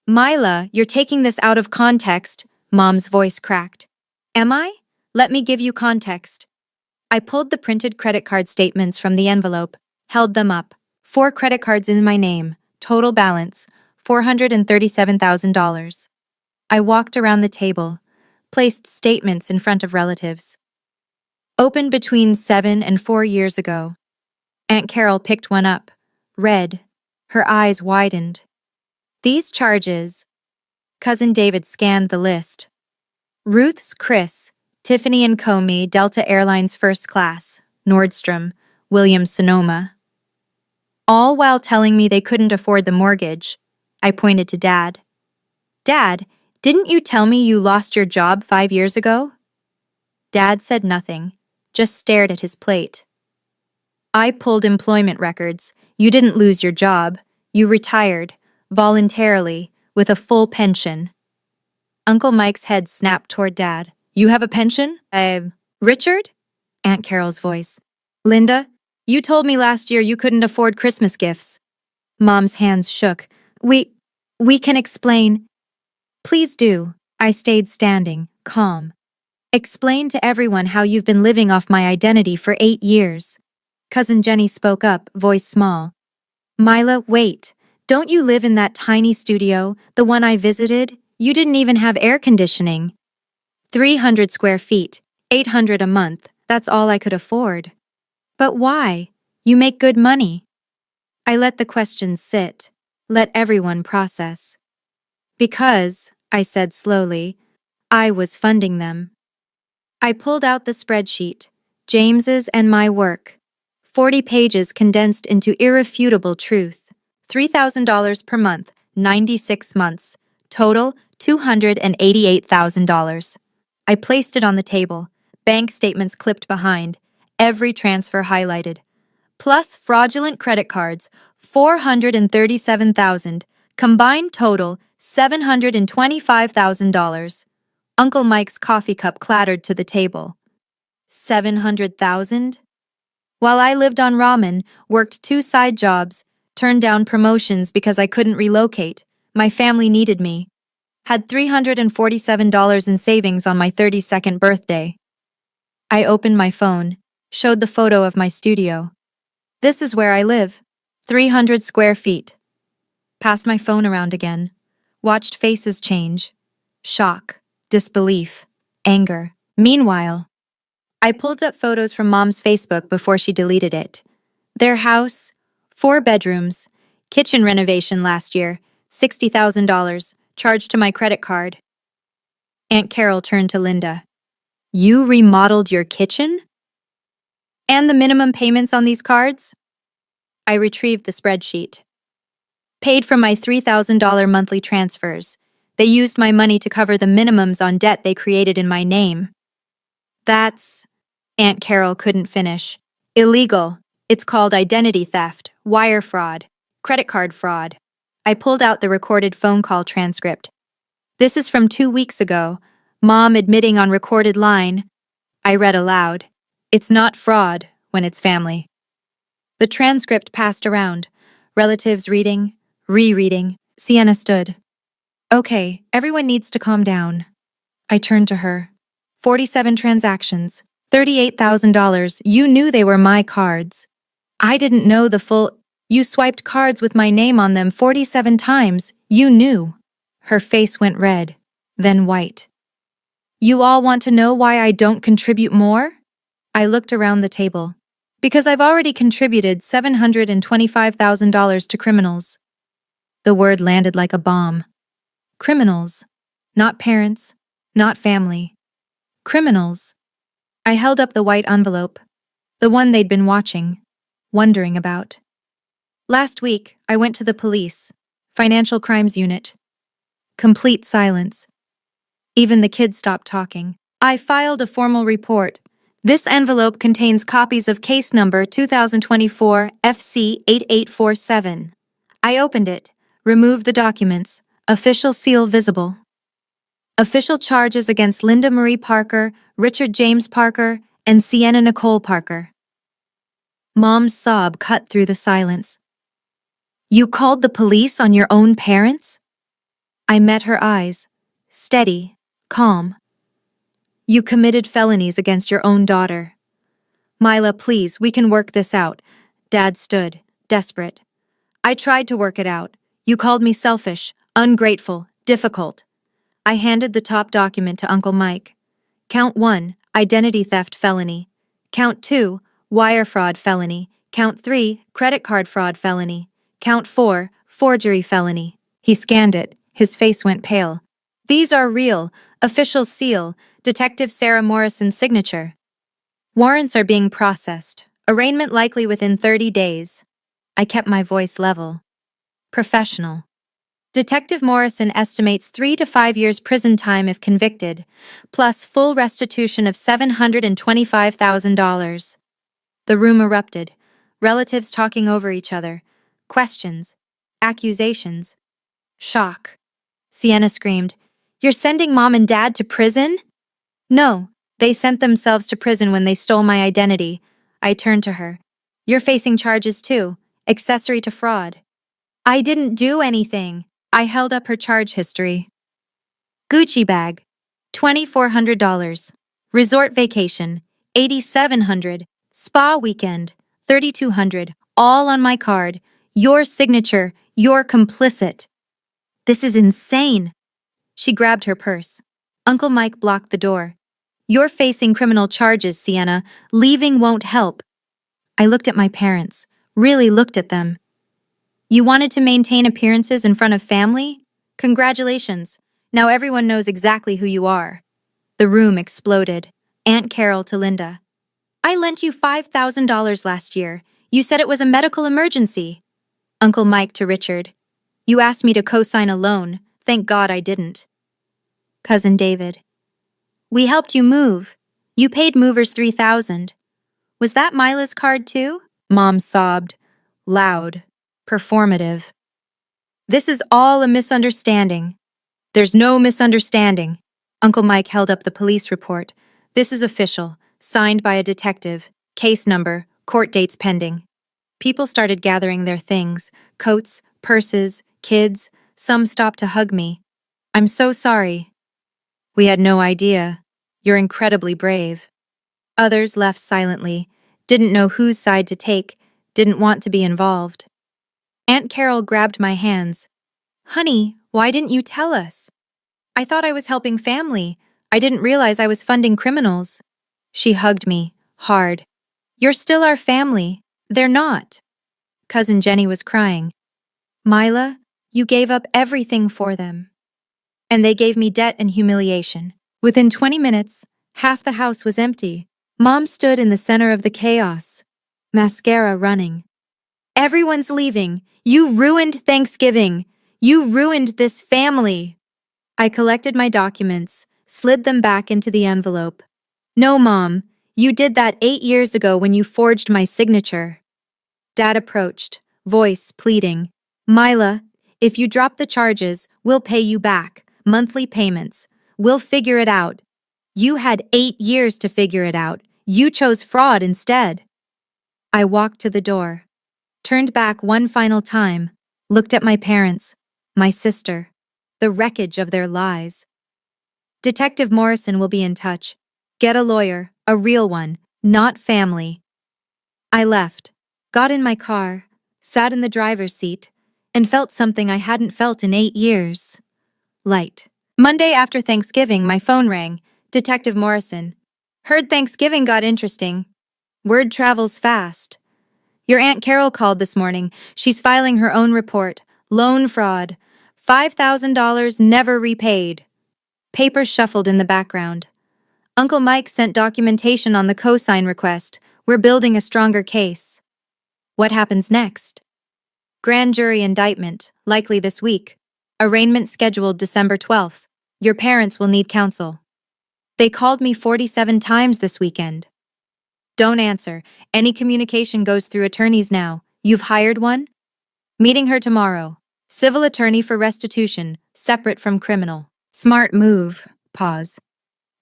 Mila, you're taking this out of context, Mom's voice cracked. Am I? Let me give you context. I pulled the printed credit card statements from the envelope, held them up. 4 credit cards in my name, total balance, $437,000. I walked around the table, placed statements in front of relatives. Opened between 7 and 4 years ago. Aunt Carol picked one up, read. Her eyes widened. These charges… Cousin David scanned the list. Ruth's Chris, Tiffany and Comey, Delta Airlines First Class, Nordstrom, Williams Sonoma. All while telling me they couldn't afford the mortgage. I pointed to Dad. Dad, didn't you tell me you lost your job 5 years ago? Dad said nothing, just stared at his plate. I pulled employment records. You didn't lose your job. You retired, voluntarily, with a full pension. Uncle Mike's head snapped toward Dad. You have a pension? Richard? Aunt Carol's voice. Linda, you told me last year you couldn't afford Christmas gifts. Mom's hands shook. We can explain. Please do. I stayed standing, calm. Explain to everyone how you've been living off my identity for 8 years. Cousin Jenny spoke up, voice small. Mila, wait. Don't you live in that tiny studio, the one I visited? You didn't even have air conditioning. 300 square feet, 800 a month, that's all I could afford. But why? You make good money. I let the questions sit, let everyone process. Because, I said slowly, I was funding them. I pulled out the spreadsheet, James's and my work. 40 pages condensed into irrefutable truth. $3,000 per month, 96 months. Total, $288,000. I placed it on the table, bank statements clipped behind, every transfer highlighted. Plus fraudulent credit cards, 437,000, combined total, $725,000. Uncle Mike's coffee cup clattered to the table. 700,000? While I lived on ramen, worked 2 side jobs, turned down promotions because I couldn't relocate, my family needed me. Had $347 in savings on my 32nd birthday. I opened my phone, showed the photo of my studio. This is where I live. 300 square feet. Passed my phone around again. Watched faces change. Shock, disbelief, anger. Meanwhile, I pulled up photos from Mom's Facebook before she deleted it. Their house, 4 bedrooms, kitchen renovation last year, $60,000, charged to my credit card. Aunt Carol turned to Linda. You remodeled your kitchen? And the minimum payments on these cards? I retrieved the spreadsheet. Paid from my $3,000 monthly transfers. They used my money to cover the minimums on debt they created in my name. That's... Aunt Carol couldn't finish. Illegal. It's called identity theft, wire fraud, credit card fraud. I pulled out the recorded phone call transcript. This is from 2 weeks ago. Mom admitting on recorded line. I read aloud. It's not fraud when it's family. The transcript passed around. Relatives reading, rereading. Sienna stood. Okay, everyone needs to calm down. I turned to her. 47 transactions, $38,000. You knew they were my cards. I didn't know the full... You swiped cards with my name on them 47 times. You knew. Her face went red, then white. You all want to know why I don't contribute more? I looked around the table. Because I've already contributed $725,000 to criminals. The word landed like a bomb. Criminals. Not parents. Not family. Criminals. I held up the white envelope. The one they'd been watching. Wondering about. Last week, I went to the police. Financial Crimes Unit. Complete silence. Even the kids stopped talking. I filed a formal report. This envelope contains copies of case number 2024 FC 8847. I opened it, removed the documents, official seal visible. Official charges against Linda Marie Parker, Richard James Parker, and Sienna Nicole Parker. Mom's sob cut through the silence. You called the police on your own parents? I met her eyes, steady, calm. You committed felonies against your own daughter. Mila, please, we can work this out. Dad stood, desperate. I tried to work it out. You called me selfish, ungrateful, difficult. I handed the top document to Uncle Mike. Count 1, identity theft felony. Count 2, wire fraud felony. Count 3, credit card fraud felony. Count 4, forgery felony. He scanned it. His face went pale. These are real. Official seal. Detective Sarah Morrison's signature. Warrants are being processed. Arraignment likely within 30 days. I kept my voice level. Professional. Detective Morrison estimates 3 to 5 years prison time if convicted, plus full restitution of $725,000. The room erupted. Relatives talking over each other. Questions. Accusations. Shock. Sienna screamed, You're sending Mom and Dad to prison? No, they sent themselves to prison when they stole my identity. I turned to her. You're facing charges too. Accessory to fraud. I didn't do anything. I held up her charge history. Gucci bag, $2,400. Resort vacation, $8,700. Spa weekend, $3,200. All on my card. Your signature. You're complicit. This is insane. She grabbed her purse. Uncle Mike blocked the door. You're facing criminal charges, Sienna. Leaving won't help. I looked at my parents, really looked at them. You wanted to maintain appearances in front of family? Congratulations. Now everyone knows exactly who you are. The room exploded. Aunt Carol to Linda. I lent you $5,000 last year. You said it was a medical emergency. Uncle Mike to Richard. You asked me to co-sign a loan. Thank God I didn't. Cousin David. We helped you move. You paid movers $3,000. Was that Mila's card too? Mom sobbed. Loud. Performative. This is all a misunderstanding. There's no misunderstanding. Uncle Mike held up the police report. This is official, signed by a detective, case number, court dates pending. People started gathering their things, coats, purses, kids. Some stopped to hug me. I'm so sorry. We had no idea. You're incredibly brave. Others left silently, didn't know whose side to take, didn't want to be involved. Aunt Carol grabbed my hands. Honey, why didn't you tell us? I thought I was helping family. I didn't realize I was funding criminals. She hugged me, hard. You're still our family. They're not. Cousin Jenny was crying. Mila, you gave up everything for them. And they gave me debt and humiliation. Within 20 minutes, half the house was empty. Mom stood in the center of the chaos. Mascara running. Everyone's leaving. You ruined Thanksgiving. You ruined this family. I collected my documents, slid them back into the envelope. No, Mom, you did that 8 years ago when you forged my signature. Dad approached, voice pleading. Mila, if you drop the charges, we'll pay you back. Monthly payments. We'll figure it out. You had 8 years to figure it out. You chose fraud instead. I walked to the door, turned back one final time, looked at my parents, my sister, the wreckage of their lies. Detective Morrison will be in touch. Get a lawyer, a real one, not family. I left, got in my car, sat in the driver's seat, and felt something I hadn't felt in 8 years. Light. Monday after Thanksgiving, my phone rang. Detective Morrison. Heard Thanksgiving got interesting. Word travels fast. Your Aunt Carol called this morning. She's filing her own report. Loan fraud. $5,000 never repaid. Papers shuffled in the background. Uncle Mike sent documentation on the cosign request. We're building a stronger case. What happens next? Grand jury indictment, likely this week. Arraignment scheduled December 12th. Your parents will need counsel. They called me 47 times this weekend. Don't answer. Any communication goes through attorneys now. You've hired one? Meeting her tomorrow. Civil attorney for restitution, separate from criminal. Smart move. Pause.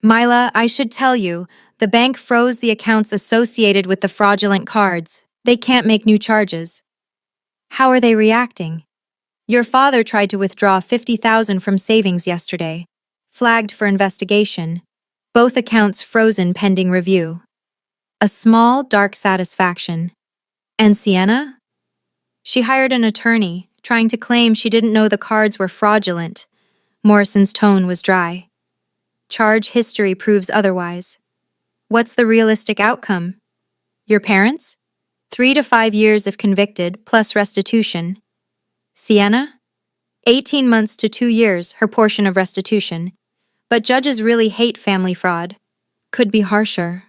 Mila, I should tell you, the bank froze the accounts associated with the fraudulent cards. They can't make new charges. How are they reacting? Your father tried to withdraw $50,000 from savings yesterday. Flagged for investigation. Both accounts frozen pending review. A small, dark satisfaction. And Sienna? She hired an attorney, trying to claim she didn't know the cards were fraudulent. Morrison's tone was dry. Charge history proves otherwise. What's the realistic outcome? Your parents? 3 to 5 years if convicted, plus restitution. Sienna? 18 months to 2 years, her portion of restitution. But judges really hate family fraud. Could be harsher.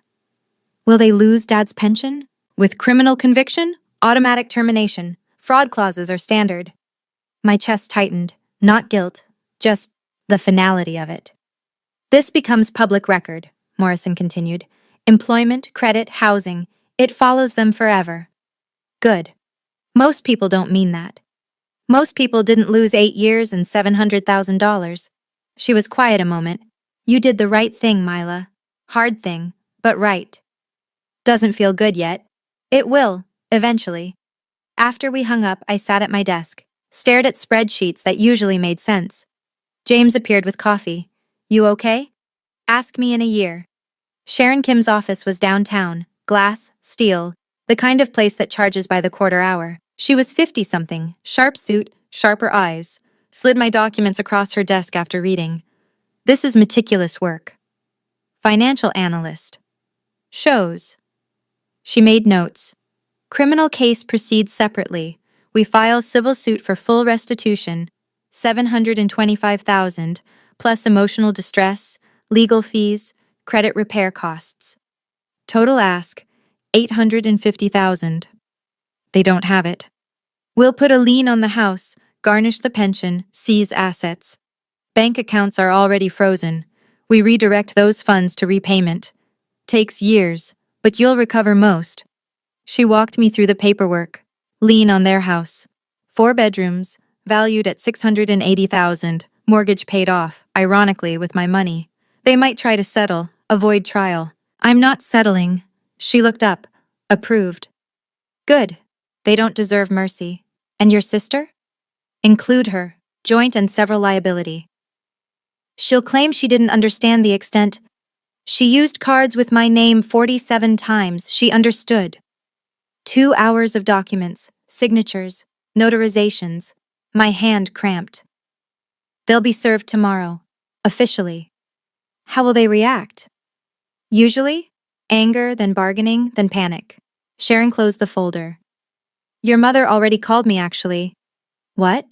Will they lose Dad's pension? With criminal conviction, automatic termination. Fraud clauses are standard. My chest tightened. Not guilt, just the finality of it. This becomes public record, Morrison continued. Employment, credit, housing. It follows them forever. Good. Most people don't mean that. Most people didn't lose 8 years and $700,000. She was quiet a moment. You did the right thing, Mila. Hard thing, but right. Doesn't feel good yet. It will, eventually. After we hung up, I sat at my desk. stared at spreadsheets that usually made sense. James appeared with coffee. You okay? Ask me in a year. Sharon Kim's office was downtown, glass, steel, the kind of place that charges by the quarter hour. She was 50-something, sharp suit, sharper eyes, slid my documents across her desk after reading. This is meticulous work. Financial analyst. Shows. She made notes. Criminal case proceeds separately. We file civil suit for full restitution, $725,000, plus emotional distress, legal fees, credit repair costs. Total ask, $850,000. They don't have it. We'll put a lien on the house, garnish the pension, seize assets. Bank accounts are already frozen. We redirect those funds to repayment. Takes years, but you'll recover most. She walked me through the paperwork. Lien on their house. 4 bedrooms, valued at $680,000, mortgage paid off, ironically, with my money. They might try to settle, avoid trial. I'm not settling. She looked up. Approved. Good. They don't deserve mercy. And your sister? Include her. Joint and several liability. She'll claim she didn't understand the extent. She used cards with my name 47 times. She understood. 2 hours of documents, signatures, notarizations. My hand cramped. They'll be served tomorrow. Officially. How will they react? Usually, anger, then bargaining, then panic. Sharon closed the folder. Your mother already called me, actually. What?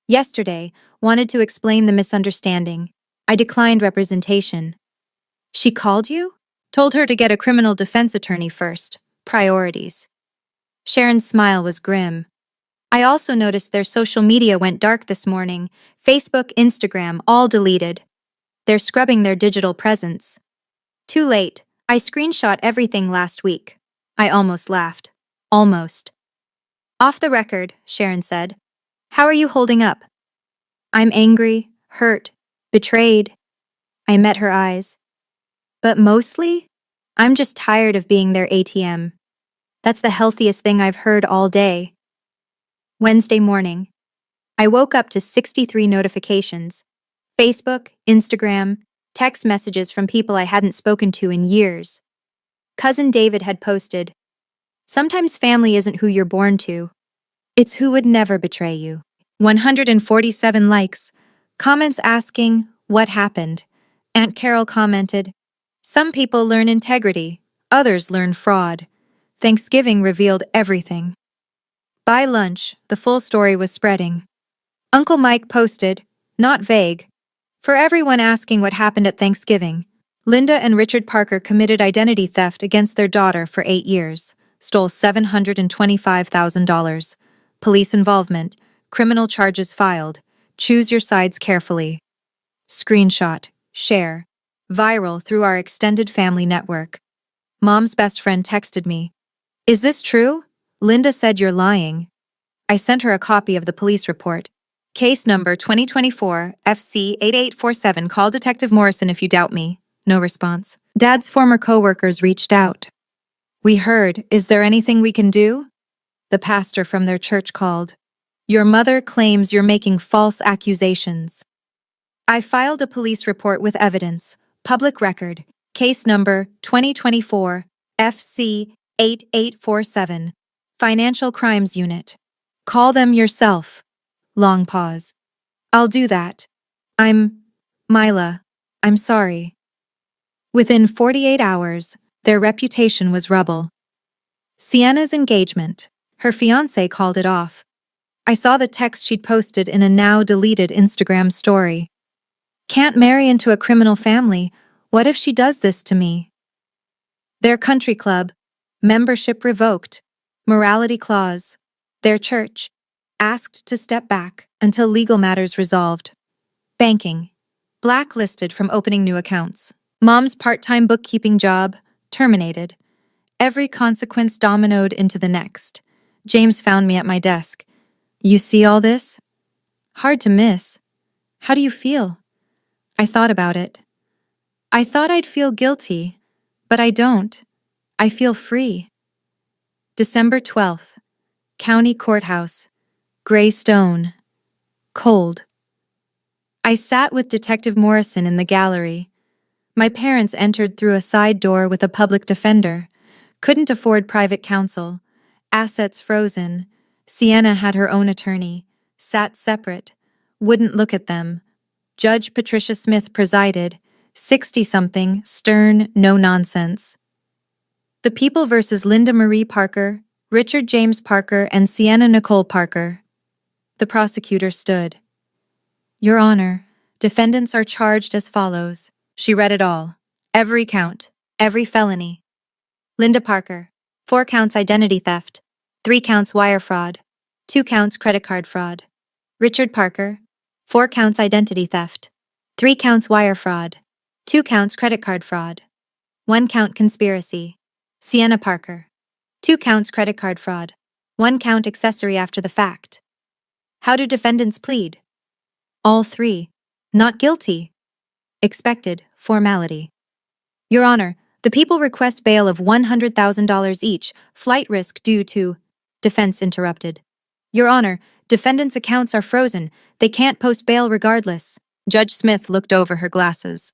Yesterday, wanted to explain the misunderstanding. I declined representation. She called you? Told her to get a criminal defense attorney first. Priorities. Sharon's smile was grim. I also noticed their social media went dark this morning. Facebook, Instagram, all deleted. They're scrubbing their digital presence. Too late. I screenshot everything last week. I almost laughed. Almost. Off the record, Sharon said. How are you holding up? I'm angry, hurt, betrayed. I met her eyes. But mostly, I'm just tired of being their ATM. That's the healthiest thing I've heard all day. Wednesday morning. I woke up to 63 notifications. Facebook, Instagram, text messages from people I hadn't spoken to in years. Cousin David had posted, sometimes family isn't who you're born to. It's who would never betray you. 147 likes. Comments asking, what happened? Aunt Carol commented, some people learn integrity, others learn fraud. Thanksgiving revealed everything. By lunch, the full story was spreading. Uncle Mike posted, not vague, for everyone asking what happened at Thanksgiving. Linda and Richard Parker committed identity theft against their daughter for 8 years, stole $725,000. Police involvement, criminal charges filed. Choose your sides carefully. Screenshot, share. Viral through our extended family network. Mom's best friend texted me. Is this true? Linda said you're lying. I sent her a copy of the police report. Case number 2024 FC 8847. Call Detective Morrison if you doubt me. No response. Dad's former co-workers reached out. We heard, is there anything we can do? The pastor from their church called. Your mother claims you're making false accusations. I filed a police report with evidence. Public record. Case number 2024 FC 8847. Financial Crimes Unit. Call them yourself. Long pause. I'll do that. Mila. I'm sorry. Within 48 hours, their reputation was rubble. Sienna's engagement. Her fiancé called it off. I saw the text she'd posted in a now-deleted Instagram story. Can't marry into a criminal family. What if she does this to me? Their country club. Membership revoked. Morality clause. Their church. Asked to step back until legal matters resolved. Banking. Blacklisted from opening new accounts. Mom's part-time bookkeeping job. Terminated. Every consequence dominoed into the next. James found me at my desk. You see all this? Hard to miss. How do you feel? I thought about it. I thought I'd feel guilty, but I don't. I feel free. December 12th. County Courthouse. Gray stone. Cold. I sat with Detective Morrison in the gallery. My parents entered through a side door with a public defender. Couldn't afford private counsel. Assets frozen. Sienna had her own attorney. Sat separate. Wouldn't look at them. Judge Patricia Smith presided. 60-something, stern, no nonsense. The People versus Linda Marie Parker, Richard James Parker, and Sienna Nicole Parker. The prosecutor stood. Your Honor, defendants are charged as follows. She read it all. Every count. Every felony. Linda Parker. 4 counts identity theft. 3 counts wire fraud. 2 counts credit card fraud. Richard Parker. 4 counts identity theft. 3 counts wire fraud. 2 counts credit card fraud. 1 count conspiracy. Sienna Parker. 2 counts credit card fraud. 1 count accessory after the fact. How do defendants plead? All 3. Not guilty. Expected, formality. Your Honor, the People request bail of $100,000 each, flight risk due to... Defense interrupted. Your Honor, defendants' accounts are frozen. They can't post bail regardless. Judge Smith looked over her glasses.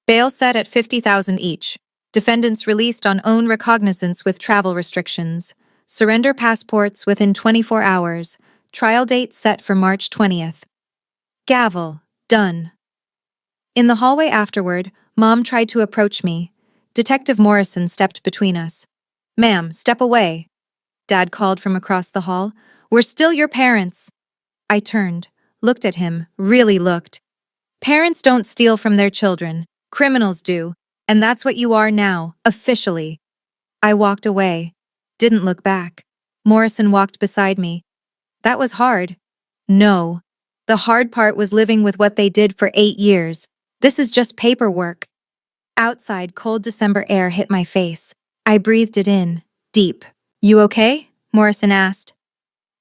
Bail set at $50,000 each. Defendants released on own recognizance with travel restrictions. Surrender passports within 24 hours. Trial date set for March 20th. Gavel. Done. In the hallway afterward, Mom tried to approach me. Detective Morrison stepped between us. Ma'am, step away. Dad called from across the hall. We're still your parents. I turned, looked at him, really looked. Parents don't steal from their children. Criminals do. And that's what you are now, officially. I walked away. Didn't look back. Morrison walked beside me. That was hard. No. The hard part was living with what they did for 8 years. This is just paperwork. Outside, cold December air hit my face. I breathed it in, deep. You okay? Morrison asked.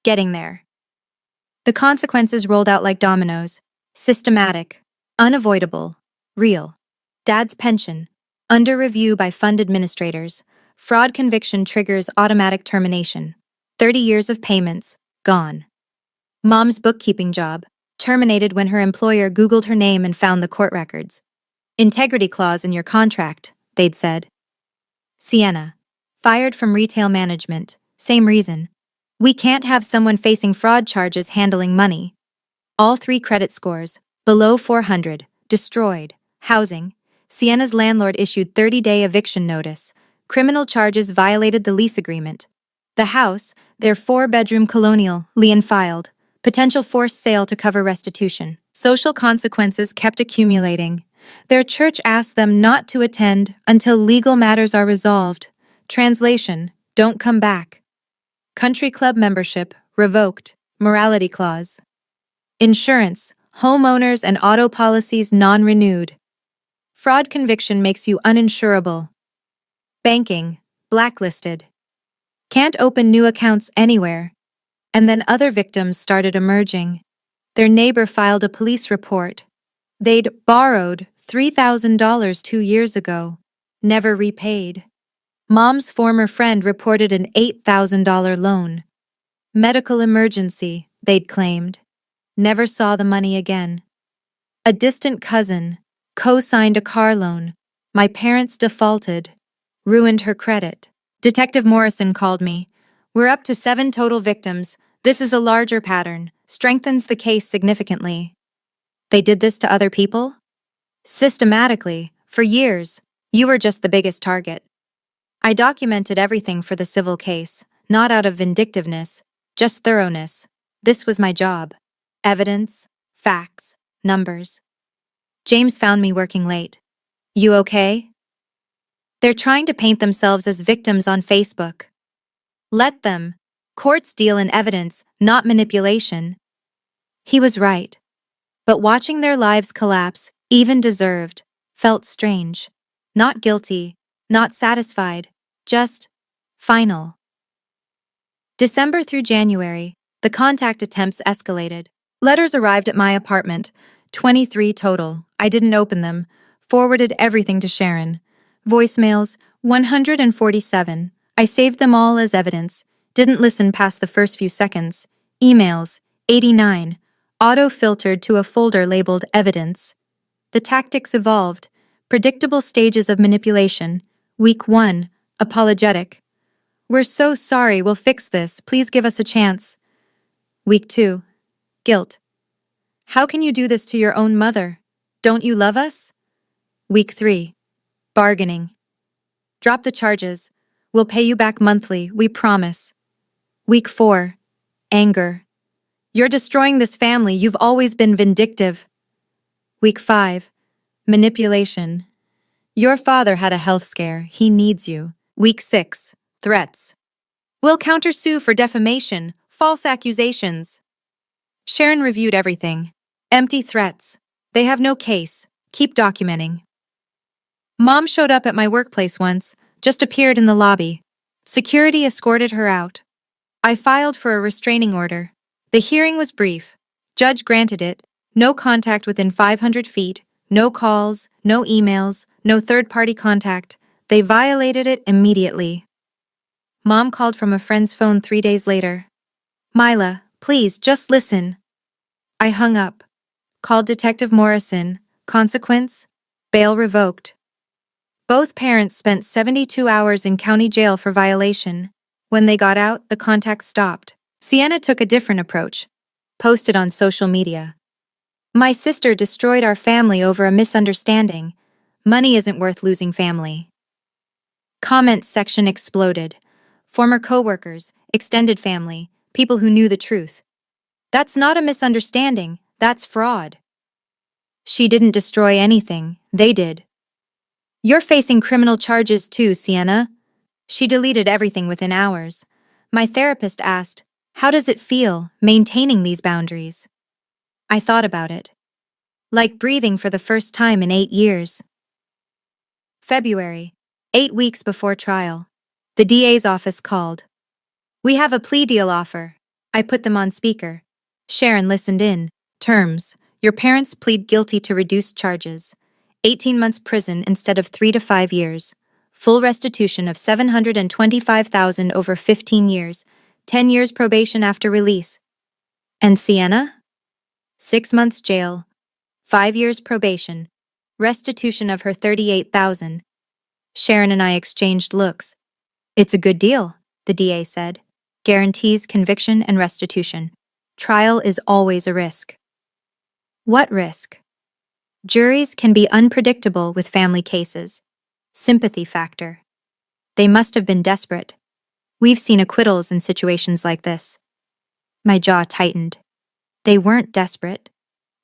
Getting there. The consequences rolled out like dominoes. Systematic. Unavoidable. Real. Dad's pension. Under review by fund administrators. Fraud conviction triggers automatic termination. 30 years of payments. Gone. Mom's bookkeeping job. Terminated when her employer Googled her name and found the court records. Integrity clause in your contract, they'd said. Sienna. Fired from retail management. Same reason. We can't have someone facing fraud charges handling money. All 3 credit scores. Below 400. Destroyed. Housing. Sienna's landlord issued 30-day eviction notice. Criminal charges violated the lease agreement. The house, their 4-bedroom colonial, lien filed. Potential forced sale to cover restitution. Social consequences kept accumulating. Their church asked them not to attend until legal matters are resolved. Translation, don't come back. Country club membership, revoked. Morality clause. Insurance, homeowners and auto policies non-renewed. Fraud conviction makes you uninsurable. Banking, blacklisted. Can't open new accounts anywhere. And then other victims started emerging. Their neighbor filed a police report. They'd borrowed $3,000 2 years ago, never repaid. Mom's former friend reported an $8,000 loan. Medical emergency, they'd claimed. Never saw the money again. A distant cousin co-signed a car loan. My parents defaulted. Ruined her credit. Detective Morrison called me. We're up to 7 total victims. This is a larger pattern. Strengthens the case significantly. They did this to other people? Systematically, for years. You were just the biggest target. I documented everything for the civil case, not out of vindictiveness, just thoroughness. This was my job. Evidence, facts, numbers. James found me working late. You okay? They're trying to paint themselves as victims on Facebook. Let them. Courts deal in evidence, not manipulation. He was right. But watching their lives collapse, even deserved, felt strange. Not guilty, not satisfied, just final. December through January, the contact attempts escalated. Letters arrived at my apartment, 23 total. I didn't open them, forwarded everything to Sharon. Voicemails, 147. I saved them all as evidence, didn't listen past the first few seconds. Emails, 89, auto-filtered to a folder labeled Evidence. The tactics evolved. Predictable stages of manipulation. Week 1, apologetic. We're so sorry, we'll fix this, please give us a chance. Week 2, guilt. How can you do this to your own mother? Don't you love us? Week 3, bargaining. Drop the charges. We'll pay you back monthly, we promise. Week 4, anger. You're destroying this family, you've always been vindictive. Week 5, manipulation. Your father had a health scare, he needs you. Week 6, threats. We'll countersue for defamation, false accusations. Sharon reviewed everything. Empty threats. They have no case. Keep documenting. Mom showed up at my workplace once, just appeared in the lobby. Security escorted her out. I filed for a restraining order. The hearing was brief. Judge granted it. No contact within 500 feet, no calls, no emails, no third-party contact. They violated it immediately. Mom called from a friend's phone 3 days later. Mila, please, just listen. I hung up. Called Detective Morrison. Consequence? Bail revoked. Both parents spent 72 hours in county jail for violation. When they got out, the contact stopped. Sienna took a different approach. Posted on social media. My sister destroyed our family over a misunderstanding. Money isn't worth losing family. Comments section exploded. Former coworkers, extended family, people who knew the truth. That's not a misunderstanding, that's fraud. She didn't destroy anything, they did. You're facing criminal charges too, Sienna. She deleted everything within hours. My therapist asked, how does it feel, maintaining these boundaries? I thought about it. Like breathing for the first time in 8 years. February, 8 weeks before trial. The DA's office called. We have a plea deal offer. I put them on speaker. Sharon listened in. Terms. Your parents plead guilty to reduced charges. 18 months prison instead of 3 to 5 years. Full restitution of $725,000 over 15 years. 10 years probation after release. And Sienna? 6 months jail. 5 years probation. Restitution of her $38,000. Sharon and I exchanged looks. It's a good deal, the DA said. Guarantees conviction and restitution. Trial is always a risk. What risk? Juries can be unpredictable with family cases. Sympathy factor. They must have been desperate. We've seen acquittals in situations like this. My jaw tightened. They weren't desperate.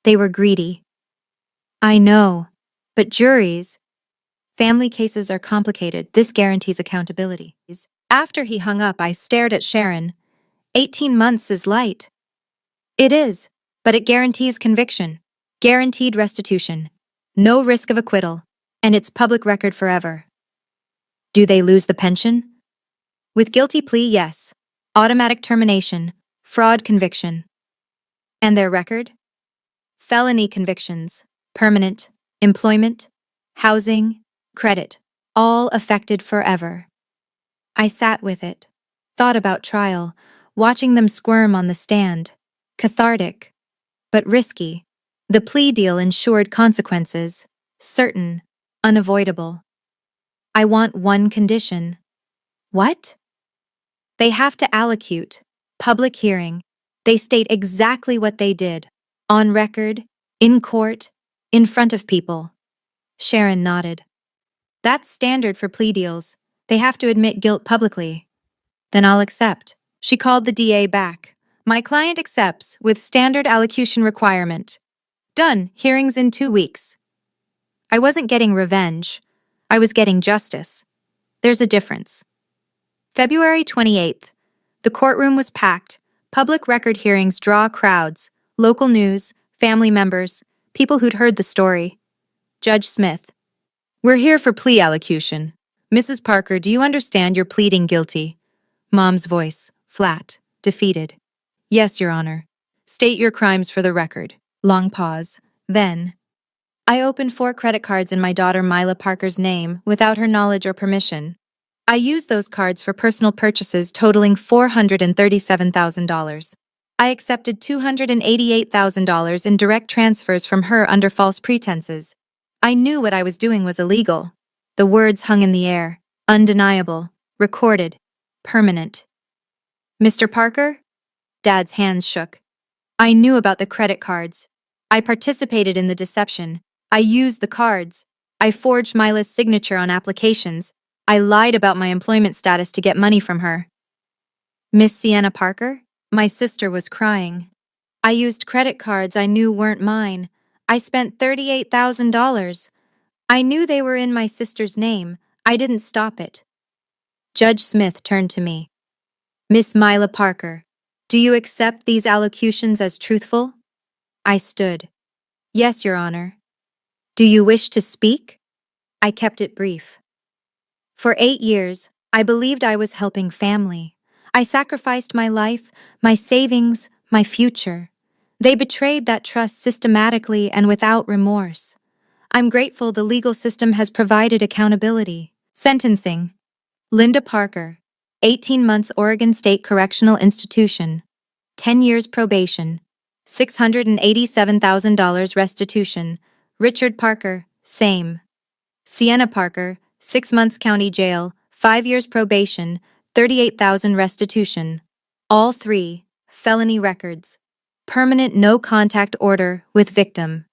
They were greedy. I know, but juries... Family cases are complicated. This guarantees accountability. After he hung up, I stared at Sharon. 18 months is light. It is, but it guarantees conviction. Guaranteed restitution. No risk of acquittal. And it's public record forever. Do they lose the pension? With guilty plea, yes. Automatic termination. Fraud conviction. And their record? Felony convictions. Permanent. Employment. Housing. Credit, all affected forever. I sat with it, thought about trial, watching them squirm on the stand. Cathartic, but risky. The plea deal ensured consequences, certain, unavoidable. I want one condition. What? They have to allocute, public hearing. They state exactly what they did, on record, in court, in front of people. Sharon nodded. That's standard for plea deals. They have to admit guilt publicly. Then I'll accept. She called the DA back. My client accepts, with standard allocution requirement. Done, hearings in 2 weeks. I wasn't getting revenge. I was getting justice. There's a difference. February 28th. The courtroom was packed. Public record hearings draw crowds. Local news, family members, people who'd heard the story. Judge Smith. We're here for plea allocution. Mrs. Parker, do you understand you're pleading guilty? Mom's voice, flat, defeated. Yes, Your Honor. State your crimes for the record. Long pause. Then, I opened 4 credit cards in my daughter Mila Parker's name without her knowledge or permission. I used those cards for personal purchases totaling $437,000. I accepted $288,000 in direct transfers from her under false pretenses. I knew what I was doing was illegal. The words hung in the air, undeniable, recorded, permanent. Mr. Parker? Dad's hands shook. I knew about the credit cards. I participated in the deception. I used the cards. I forged Myla's signature on applications. I lied about my employment status to get money from her. Miss Sienna Parker? My sister was crying. I used credit cards I knew weren't mine. I spent $38,000. I knew they were in my sister's name. I didn't stop it. Judge Smith turned to me. Miss Myla Parker, do you accept these allocutions as truthful? I stood. Yes, Your Honor. Do you wish to speak? I kept it brief. For 8 years, I believed I was helping family. I sacrificed my life, my savings, my future. They betrayed that trust systematically and without remorse. I'm grateful the legal system has provided accountability. Sentencing. Linda Parker, 18 months Oregon State Correctional Institution, 10 years probation, $687,000 restitution. Richard Parker, same. Sienna Parker, 6 months county jail, 5 years probation, $38,000 restitution. All three, felony records. Permanent no contact order with victim.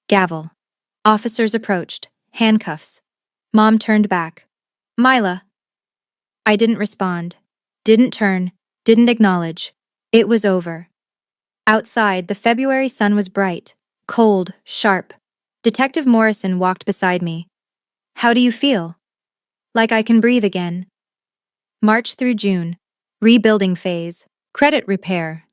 Gavel. Officers approached, handcuffs. Mom turned back. Myla. I didn't respond, didn't turn, didn't acknowledge. It was over. Outside, the February sun was bright, cold, sharp. Detective Morrison walked beside me. How do you feel? Like I can breathe again. March through June. Rebuilding phase. Credit repair.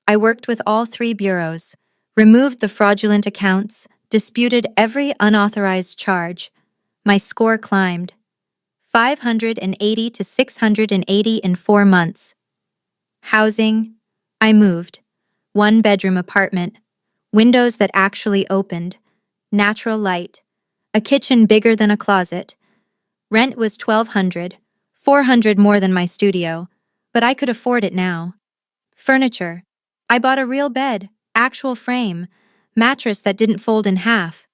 I worked with all 3 bureaus, removed the fraudulent accounts, disputed every unauthorized charge. My score climbed. 580 to 680 in 4 months. Housing. I moved. 1-bedroom apartment. Windows that actually opened. Natural light. A kitchen bigger than a closet. Rent was $1,200, $400 more than my studio, but I could afford it now. Furniture. I bought a real bed, actual frame, mattress that didn't fold in half.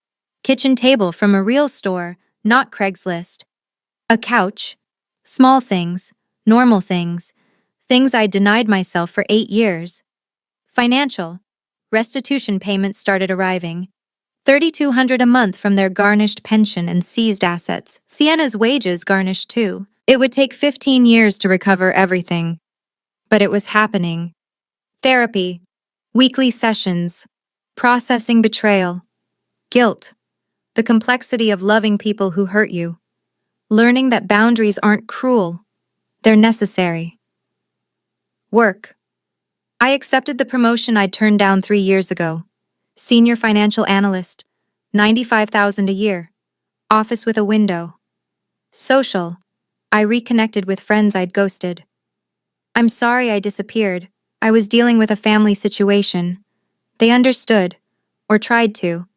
Kitchen table from a real store, not Craigslist. A couch. Small things, normal things, things I denied myself for 8 years. Financial. Restitution payments started arriving. $3,200 a month from their garnished pension and seized assets. Sienna's wages garnished too. It would take 15 years to recover everything. But it was happening. Therapy. Weekly sessions. Processing betrayal. Guilt. The complexity of loving people who hurt you. Learning that boundaries aren't cruel. They're necessary. Work. I accepted the promotion I'd turned down 3 years ago. Senior financial analyst, $95,000 a year. Office with a window. Social. I reconnected with friends I'd ghosted. I'm sorry I disappeared. I was dealing with a family situation. They understood, or tried to.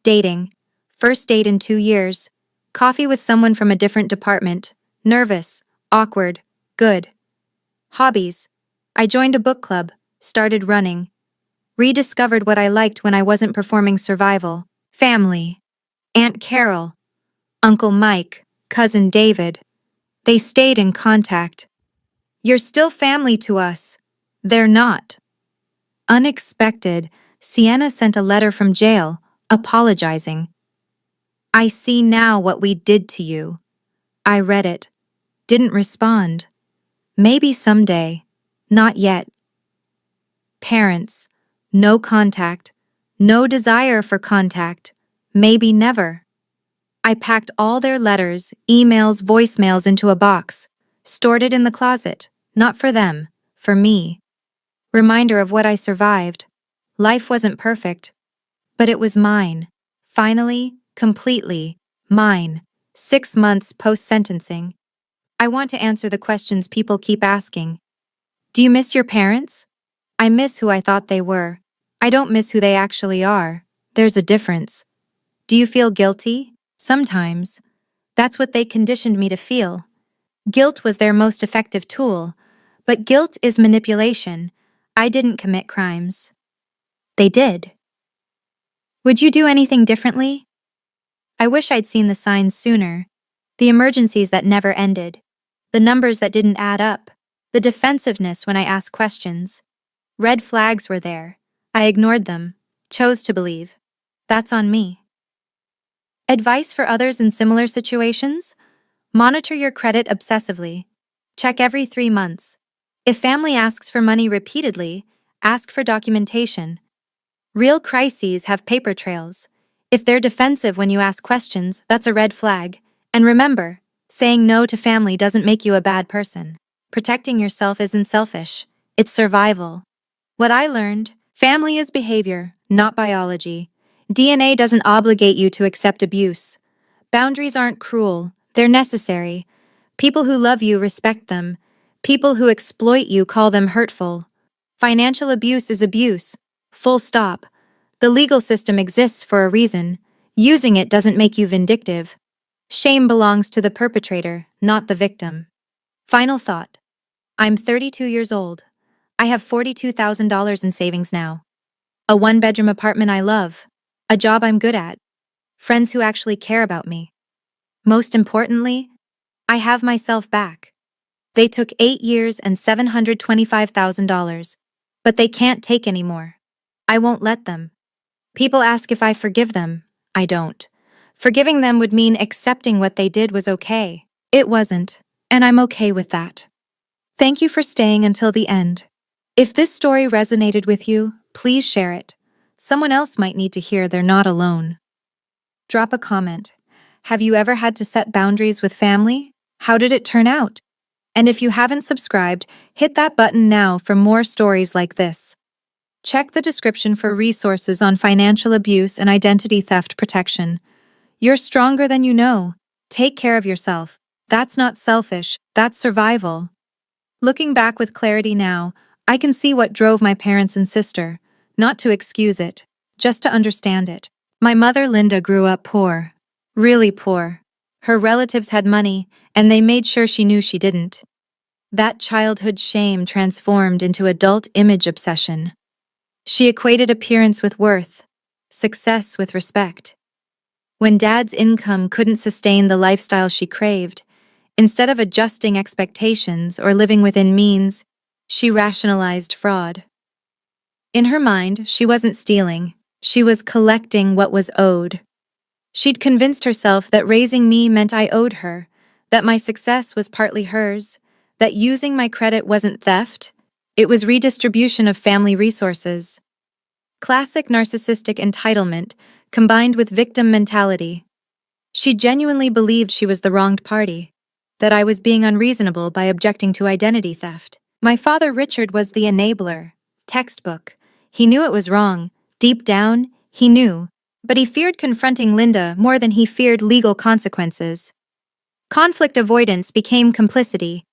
Dating. First date in 2 years. Coffee with someone from a different department. Nervous, awkward, good. Hobbies. I joined a book club, started running. Rediscovered what I liked when I wasn't performing survival. Family. Aunt Carol. Uncle Mike. Cousin David. They stayed in contact. You're still family to us. They're not. Unexpected, Sienna sent a letter from jail, apologizing. I see now what we did to you. I read it. Didn't respond. Maybe someday. Not yet. Parents. No contact. No desire for contact. Maybe never. I packed all their letters, emails, voicemails into a box. Stored it in the closet. Not for them. For me. Reminder of what I survived. Life wasn't perfect. But it was mine. Finally, completely, mine. 6 months post-sentencing. I want to answer the questions people keep asking. Do you miss your parents? I miss who I thought they were. I don't miss who they actually are. There's a difference. Do you feel guilty? Sometimes. That's what they conditioned me to feel. Guilt was their most effective tool. But guilt is manipulation. I didn't commit crimes. They did. Would you do anything differently? I wish I'd seen the signs sooner. The emergencies that never ended. The numbers that didn't add up. The defensiveness when I asked questions. Red flags were there. I ignored them. Chose to believe. That's on me. Advice for others in similar situations? Monitor your credit obsessively. Check every 3 months. If family asks for money repeatedly, ask for documentation. Real crises have paper trails. If they're defensive when you ask questions, that's a red flag. And remember, saying no to family doesn't make you a bad person. Protecting yourself isn't selfish. It's survival. What I learned, family is behavior, not biology. DNA doesn't obligate you to accept abuse. Boundaries aren't cruel, they're necessary. People who love you respect them. People who exploit you call them hurtful. Financial abuse is abuse. Full stop. The legal system exists for a reason. Using it doesn't make you vindictive. Shame belongs to the perpetrator, not the victim. Final thought. I'm 32 years old. I have $42,000 in savings now. A one-bedroom apartment I love. A job I'm good at. Friends who actually care about me. Most importantly, I have myself back. They took 8 years and $725,000, but they can't take any more. I won't let them. People ask if I forgive them. I don't. Forgiving them would mean accepting what they did was okay. It wasn't, and I'm okay with that. Thank you for staying until the end. If this story resonated with you, please share it. Someone else might need to hear they're not alone. Drop a comment. Have you ever had to set boundaries with family? How did it turn out? And if you haven't subscribed, hit that button now for more stories like this. Check the description for resources on financial abuse and identity theft protection. You're stronger than you know. Take care of yourself. That's not selfish, that's survival. Looking back with clarity now, I can see what drove my parents and sister, not to excuse it, just to understand it. My mother, Linda, grew up poor. Really poor. Her relatives had money, and they made sure she knew she didn't. That childhood shame transformed into adult image obsession. She equated appearance with worth, success with respect. When Dad's income couldn't sustain the lifestyle she craved, instead of adjusting expectations or living within means, she rationalized fraud. In her mind, she wasn't stealing, she was collecting what was owed. She'd convinced herself that raising me meant I owed her, that my success was partly hers, that using my credit wasn't theft, it was redistribution of family resources. Classic narcissistic entitlement combined with victim mentality. She genuinely believed she was the wronged party, that I was being unreasonable by objecting to identity theft. My father, Richard, was the enabler. Textbook. He knew it was wrong. Deep down, he knew. But he feared confronting Linda more than he feared legal consequences. Conflict avoidance became complicity.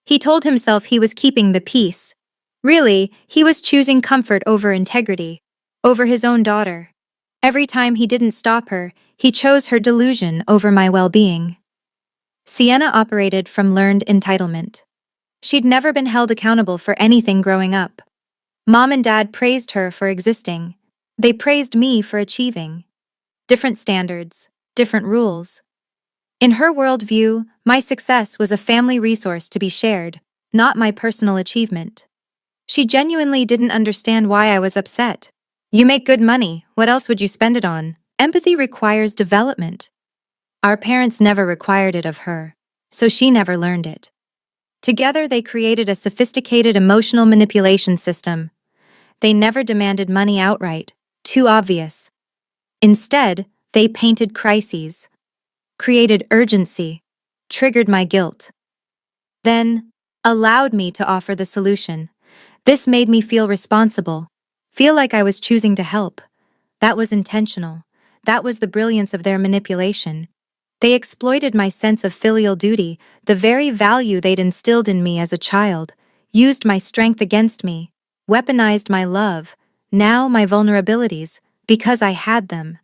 He told himself he was keeping the peace. Really, he was choosing comfort over integrity, over his own daughter. Every time he didn't stop her, he chose her delusion over my well-being. Sienna operated from learned entitlement. She'd never been held accountable for anything growing up. Mom and Dad praised her for existing. They praised me for achieving. Different standards, different rules. In her worldview, my success was a family resource to be shared, not my personal achievement. She genuinely didn't understand why I was upset. You make good money, what else would you spend it on? Empathy requires development. Our parents never required it of her, so she never learned it. Together they created a sophisticated emotional manipulation system. They never demanded money outright, too obvious. Instead, they painted crises, created urgency, triggered my guilt. Then, allowed me to offer the solution. This made me feel responsible, feel like I was choosing to help. That was intentional. That was the brilliance of their manipulation. They exploited my sense of filial duty, the very value they'd instilled in me as a child, used my strength against me, weaponized my love, now my vulnerabilities, because I had them.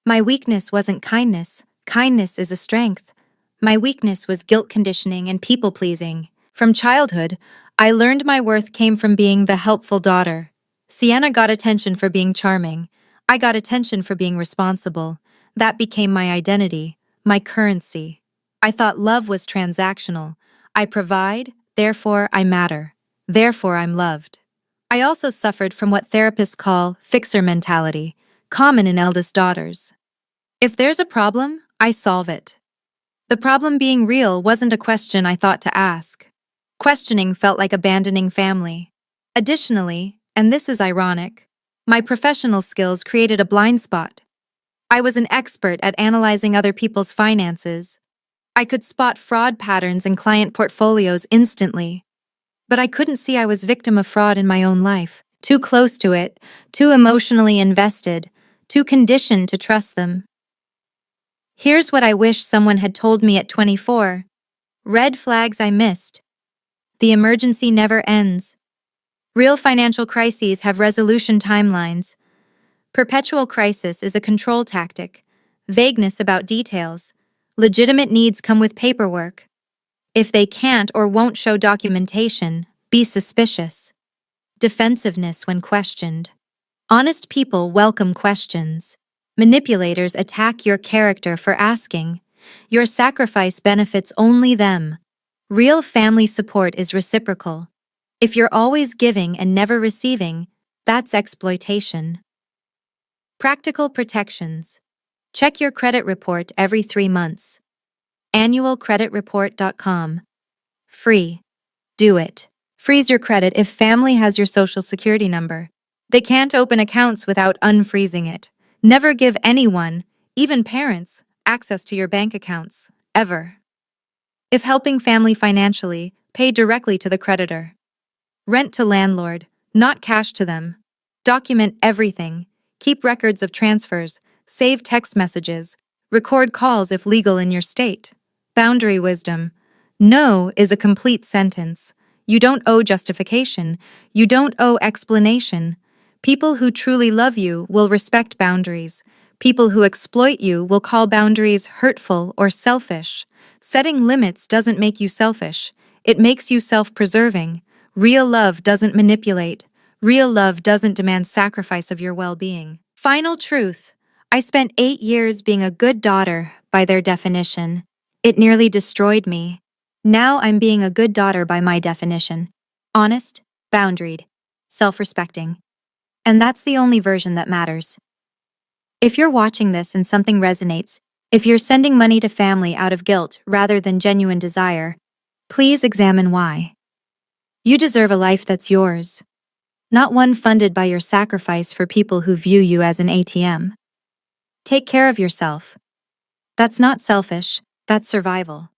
My weakness wasn't kindness. Kindness is a strength. My weakness was guilt conditioning and people-pleasing. From childhood, I learned my worth came from being the helpful daughter. Sienna got attention for being charming. I got attention for being responsible. That became my identity, my currency. I thought love was transactional. I provide, therefore I matter. Therefore I'm loved. I also suffered from what therapists call fixer mentality, common in eldest daughters. If there's a problem, I solve it. The problem being real wasn't a question I thought to ask. Questioning felt like abandoning family. Additionally, and this is ironic, my professional skills created a blind spot. I was an expert at analyzing other people's finances. I could spot fraud patterns in client portfolios instantly. But I couldn't see I was victim of fraud in my own life, too close to it, too emotionally invested, too conditioned to trust them. Here's what I wish someone had told me at 24. Red flags I missed. The emergency never ends. Real financial crises have resolution timelines. Perpetual crisis is a control tactic. Vagueness about details. Legitimate needs come with paperwork. If they can't or won't show documentation, be suspicious. Defensiveness when questioned. Honest people welcome questions. Manipulators attack your character for asking. Your sacrifice benefits only them. Real family support is reciprocal. If you're always giving and never receiving, that's exploitation. Practical protections. Check your credit report every 3 months. Annualcreditreport.com. Free. Do it. Freeze your credit if family has your social security number. They can't open accounts without unfreezing it. Never give anyone, even parents, access to your bank accounts, ever. If helping family financially, pay directly to the creditor. Rent to landlord, not cash to them. Document everything. Keep records of transfers, save text messages, record calls if legal in your state. Boundary wisdom. No is a complete sentence. You don't owe justification. You don't owe explanation. People who truly love you will respect boundaries. People who exploit you will call boundaries hurtful or selfish. Setting limits doesn't make you selfish. It makes you self-preserving. Real love doesn't manipulate. Real love doesn't demand sacrifice of your well-being. Final truth. I spent 8 years being a good daughter, by their definition. It nearly destroyed me. Now I'm being a good daughter by my definition. Honest, boundaried, self-respecting. And that's the only version that matters. If you're watching this and something resonates, if you're sending money to family out of guilt rather than genuine desire, please examine why. You deserve a life that's yours, not one funded by your sacrifice for people who view you as an ATM. Take care of yourself. That's not selfish, that's survival.